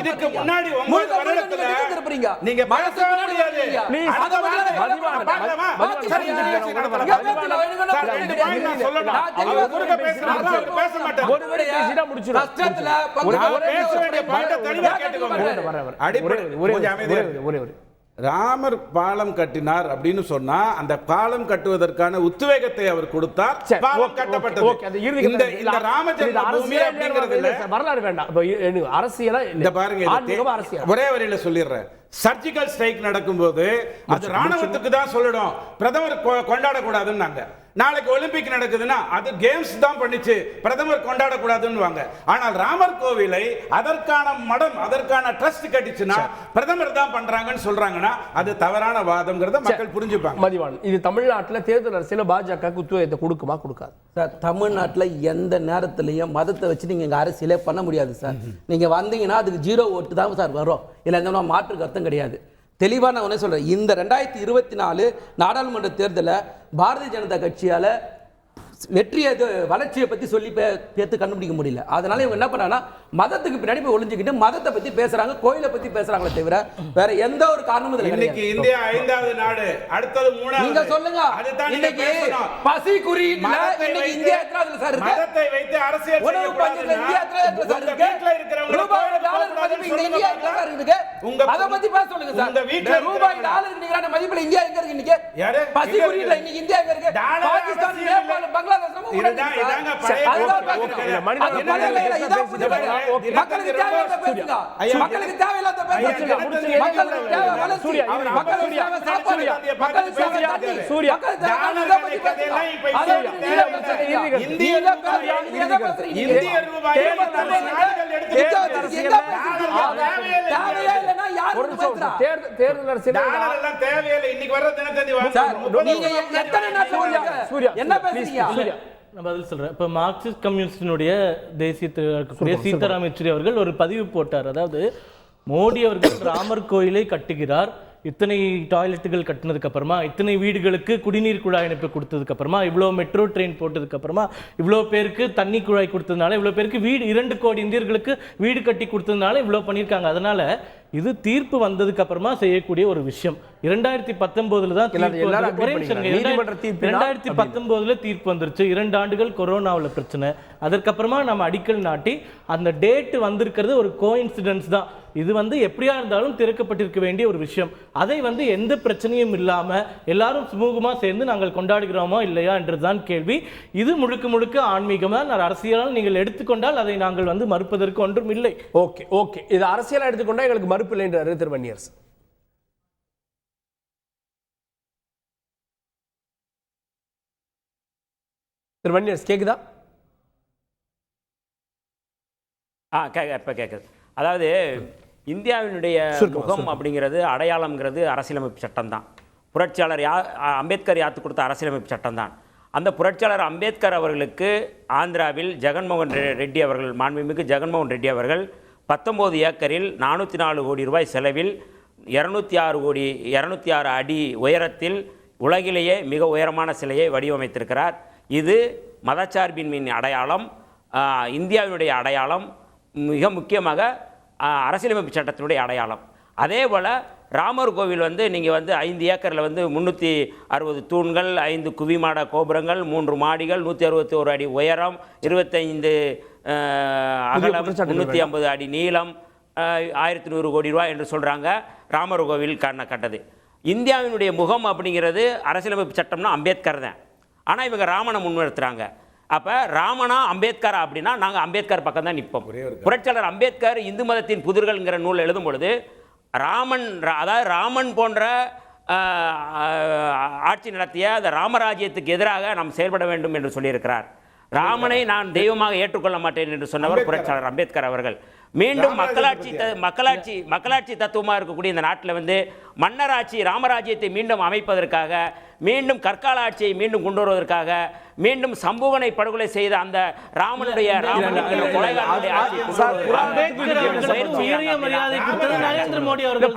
இதுக்கு முன்னாடி 9 வருடத்துல நீங்க பேச முடியாது. ராமர் பாலம் கட்டினார் அப்படின்னு சொன்னா அந்த பாலம் கட்டுவதற்கான உத்வேகத்தை அவர் கொடுத்தார். பாலம் கட்டப்பட்டது. இந்த ராமஜென்ம பூமி அப்படிங்கிறது வரலாறு வேண்டாம், அரசியலா இந்த பாருங்க. ஒரே வரியில சொல்லிடுறேன். சர்ஜிக்கல் ஸ்ட்ரைக் நடக்கும்போது அது ராணுவத்துக்கு தான் சொல்லணும், பிரதமர் கொண்டாடக்கூடாதுன்னாங்க. நாளைக்கு ஒலிம்பிக் நடக்குதுன்னா அது கேம்ஸ் தான் பண்ணிச்சு, பிரதமர் கொண்டாடக்கூடாதுன்னு. ஆனால் ராமர் கோவிலை அதற்கான மடம் அதற்கான ட்ரஸ்ட் கட்டிச்சுன்னா பிரதமர் தான் பண்றாங்கன்னு சொல்றாங்கன்னா அது தவறான வாதம்ங்கிறத மக்கள் புரிஞ்சுப்பாங்க. மதிவான், இது தமிழ்நாட்டில் தேர்தல் அரசியல் பாஜக உத்வேகத்தை கொடுக்குமா கொடுக்காது? சார், தமிழ்நாட்டில் எந்த நேரத்திலையும் மதத்தை வச்சு நீங்க இங்க அரசியலே பண்ண முடியாது சார். நீங்க வந்தீங்கன்னா அதுக்கு 0 ஓட்டு தான் சார் வரும். இல்லை எந்த மாற்று கருத்தும் கிடையாது. தெளிவாக நான் ஒன்றே சொல்கிறேன், இந்த 2024 நாடாளுமன்ற தேர்தலில் பாரதிய ஜனதா கட்சியால் வெற்றியை வளர்ச்சியை பற்றி சொல்லி பேத்து கண்டுபிடிக்க முடியல. அதனால இவங்க என்ன பண்ணாங்கன்னா மதத்துக்கு பின்னாடி போய் ஒளிஞ்சுக்கிட்டு மதத்தை பற்றி பேசுறாங்க, கோயிலை பற்றி பேசுறாங்களே தவிர வேற எந்த ஒரு காரணமும் இல்லை. இன்னைக்கு இந்தியா 5வது நாடு, அடுத்தது 3வது. நீங்க சொல்லுங்க, இன்னைக்கு பசி குறியீடுல இன்னைக்கு இந்தியா எத்தனாவதுல சார் இருக்கு? மதத்தை வைத்து அரசியல் உணவு பஞ்சத்துல இந்தியா எத்தனாவதுல சார் இருக்கு? வீட்ல இருக்கிறவங்க ரூபாய் டாலர் மதிப்பு இந்தியா எங்க சார் இருக்கு? அத பத்தி பேச சொல்லுங்க சார். உங்க வீட்ல ரூபாய் டாலர் நிகரான மதிப்புல இந்தியா எங்க இருக்கு இன்னைக்கு? யாரு பசி குறியீடுல இன்னைக்கு இந்தியா எங்க இருக்கு? பாகிஸ்தான், நேபாள், பங்களாதேஷ் இதாங்க பழைய மக்களுக்கு தேவையில்லாத பேசுங்க. மக்களுக்கு தேவையில்லாத பேசுங்க. மக்களுக்கு தேவை வளர்ச்சி, மக்களுக்கு தேவை சாப்பாடு, மக்களுக்கு தேவை தண்ணி, மக்களுக்கு தேவை இத பத்தி பேசுங்க. இந்திய ரூபாய் தேவையே இல்லைன்னா யாரும் பேசுறா? தேர்தல் அரசியல் தேவையில்லை. இன்னைக்கு வர்ற தினத்தந்தி நீங்க எத்தனை நாள் என்ன பேசுறீங்க? நான் பதில் சொல்றேன். இப்போ மார்க்சிஸ்ட் கம்யூனிஸ்டினுடைய தேசிய இருக்கக்கூடிய சீதாராம் யெச்சூரி அவர்கள் ஒரு பதிவு போட்டார். அதாவது மோடி அவர்கள் ராமர் கோயிலை கட்டுகிறார், இத்தனை டாய்லெட்டுகள் கட்டினதுக்கு அப்புறமா, இத்தனை வீடுகளுக்கு குடிநீர் குழாய் இணைப்பு கொடுத்ததுக்கு அப்புறமா, இவ்வளோ மெட்ரோ ட்ரெயின் போட்டதுக்கு அப்புறமா, இவ்வளோ பேருக்கு தண்ணி குழாய் கொடுத்ததுனால, இவ்வளோ பேருக்கு வீடு 2 கோடி இந்தியர்களுக்கு வீடு கட்டி கொடுத்ததுனால இவ்வளோ பண்ணியிருக்காங்க. அதனால இது தீர்ப்பு வந்ததுக்கு அப்புறமா செய்யக்கூடிய ஒரு விஷயம். 2019 தான் 2019 தீர்ப்பு வந்துருச்சு. 2 ஆண்டுகள் கொரோனாவில் பிரச்சனை, அதற்கப்புறமா நம்ம அடிக்கல் நாட்டி அந்த டேட் வந்திருக்கிறது ஒரு கோஇன்சிடென்ஸ் தான். இது எப்படியா இருந்தாலும் திறக்கப்பட்டிருக்க வேண்டிய ஒரு விஷயம். அதை எந்த பிரச்சனையும் இல்லாம எல்லாரும் சுமூகமா சேர்ந்து நாங்கள் கொண்டாடுகிறோமா இல்லையா என்றுதான் கேள்வி. இது முழுக்க முழுக்க ஆன்மீகமா அரசியலால் நீங்கள் எடுத்துக்கொண்டால் அதை நாங்கள் மறுப்பதற்கு ஒன்றும் இல்லை. ஓகே ஓகே, இது அரசியலா எடுத்துக்கொண்டா எங்களுக்கு மறுப்பு இல்லை என்றாரு திரு வன்னியரசு. திரு வன்னியரசு கேக்குதா? இப்போ கேட்குது. அதாவது இந்தியாவினுடைய முகம் அப்படிங்கிறது அடையாளம்ங்கிறது அரசியலமைப்பு சட்டம் தான். புரட்சியாளர் அம்பேத்கர் யாத்து கொடுத்த அரசியலமைப்பு சட்டம் தான். அந்த புரட்சியாளர் அம்பேத்கர் அவர்களுக்கு ஆந்திராவில் ஜெகன்மோகன் ரெட்டி அவர்கள், மாண்புமிகு ஜெகன்மோகன் ரெட்டி அவர்கள் 19 ஏக்கரில் 404 கோடி ரூபாய் செலவில் 206 அடி உயரத்தில் உலகிலேயே மிக உயரமான சிலையை வடிவமைத்திருக்கிறார். இது மதச்சார்பின்மையின் அடையாளம், இந்தியாவினுடைய அடையாளம், மிக முக்கியமாக அரசியலமைப்பு சட்டத்தினுடைய அடையாளம். அதே போல் ராமர் கோவில் நீங்கள் 5 ஏக்கரில் 360 தூண்கள், 5 குவிமாட கோபுரங்கள், 3 மாடிகள், 161 அடி உயரம், 25 அகலம், 350 அடி நீளம், 1100 கோடி ரூபாய் என்று சொல்கிறாங்க. ராமர் கோவில் கட்டது. இந்தியாவினுடைய முகம் அப்படிங்கிறது அரசியலமைப்பு சட்டம்னா அம்பேத்கர் தான். ஆனால் இவங்க ராமனை முன்னிறுத்துறாங்க. அப்போ ராமனா அம்பேத்கரா அப்படின்னா நாங்கள் அம்பேத்கர் பக்கம் தான் நிற்போம். புரட்சியாளர் அம்பேத்கர் இந்து மதத்தின் புதிர்கள்ங்கிற நூல் எழுதும் பொழுது ராமன் போன்ற ஆட்சி நடத்திய அந்த ராமராஜ்யத்துக்கு எதிராக நாம் செயல்பட வேண்டும் என்று சொல்லியிருக்கிறார். ராமனை நான் தெய்வமாக ஏற்றுக்கொள்ள மாட்டேன் என்று சொன்னவர் புரட்சியாளர் அம்பேத்கர் அவர்கள். மீண்டும் மக்களாட்சி தத்துவமாக இருக்கக்கூடிய இந்த நாட்டில் மன்னராட்சி ராமராஜ்யத்தை மீண்டும் அமைப்பதற்காக, மீண்டும் கற்கால ஆட்சியை மீண்டும் கொண்டு வருவதற்காக, மீண்டும் சம்புவனை படுகொலை செய்த அந்த ராமனுடைய நரேந்திர மோடி அவர்கள்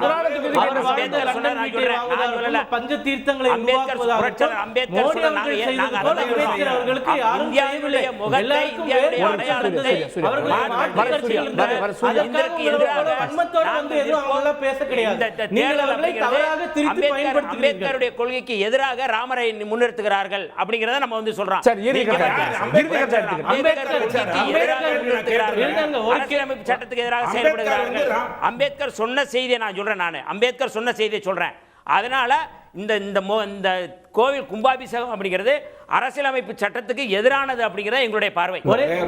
பஞ்ச தீர்த்தங்களை அம்பேத்கருடைய கொள்கைக்கு எதிராக ராமரை முன்னிறுத்துகிறார்கள் அப்படிங்கறத நம்ம சொல்றோம். சட்டத்துக்கு எதிராக செயல்படுகிறார்கள். அம்பேத்கர் சொன்ன செய்தியை நான் சொல்றேன். அம்பேத்கர் சொன்ன செய்தியை சொல்றேன். அதனால இந்த கோவில் கும்பாபிஷேகம் அப்படிங்கிறது அரசியலமைப்பு சட்டத்துக்கு எதிரானது அப்படிங்கிறது எங்களுடைய பார்வை.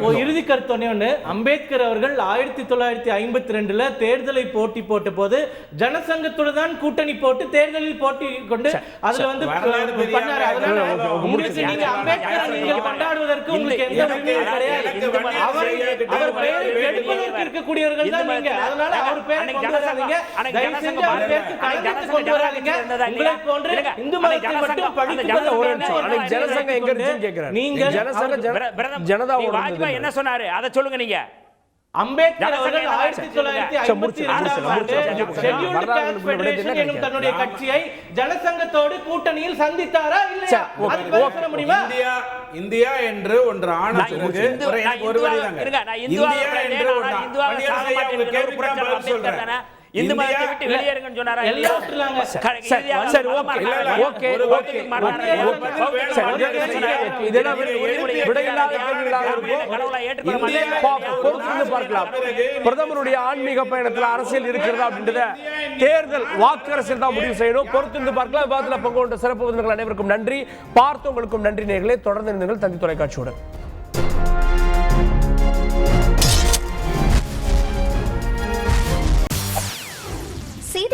ஒரு இறுதி கருத்து ஒன்று, அம்பேத்கர் அவர்கள் 1952 தேர்தலை போட்ட போது ஜனசங்கத்துடன் தான் கூட்டணி போட்டு தேர்தலில் போட்டி கொண்டு அதுல பண்ணாரு. அதனால உங்களுக்கு நீங்க அம்பேத்கரை நீங்கள் கொண்டாடுவதற்கு உங்களுக்கு எந்த உரிமையும் கிடையாது. அவர் பெயரை கெடுப்பதற்கு இருக்கக்கூடியவர்கள் தான் நீங்க. அதனால அவர் பெயரை கொண்டு வராதீங்க. தயவு செஞ்சு அவர் பேருக்கு கலந்து கொண்டு வராதீங்க. உங்களை போன்ற இந்து மதத்தை மட்டும் ஜனசங்க எங்க இருக்குன்னு கேக்குறாரு. நீங்க ஜனதா வாஜ்பாய் என்ன சொன்னாரு அதை சொல்லுங்க. நீங்க அம்பேத்கர் அவர்கள் 1952 எனும் தன்னுடைய கட்சியை ஜனசங்கத்தோடு கூட்டணியில் சந்தித்தாரா இல்லையா? அது பேச முடியுமா? இந்தியா என்று ஒன்று ஆனதுக்கு ஒரு வழிதாங்க. இந்தியா என்று ஒன்று இந்து மதத்தை விட்டு வெளியேறுங்கன்னு சொன்னாரா? பிரதமருடைய ஆன்மீக பயணத்தில் அரசியல் இருக்கிறதா அப்படின்றத தேர்தல் வாக்கு அரசியல் தான் முடிவு செய்யணும். பொறுத்திருந்து பார்க்கலாம். விவாதத்தில் பங்கு கொண்ட சிறப்பு விருந்தினர்கள் அனைவருக்கும் நன்றி. பார்த்தவங்களுக்கும் நன்றி நேயர்களே. தொடர்ந்து தந்தி தொலைக்காட்சியோடு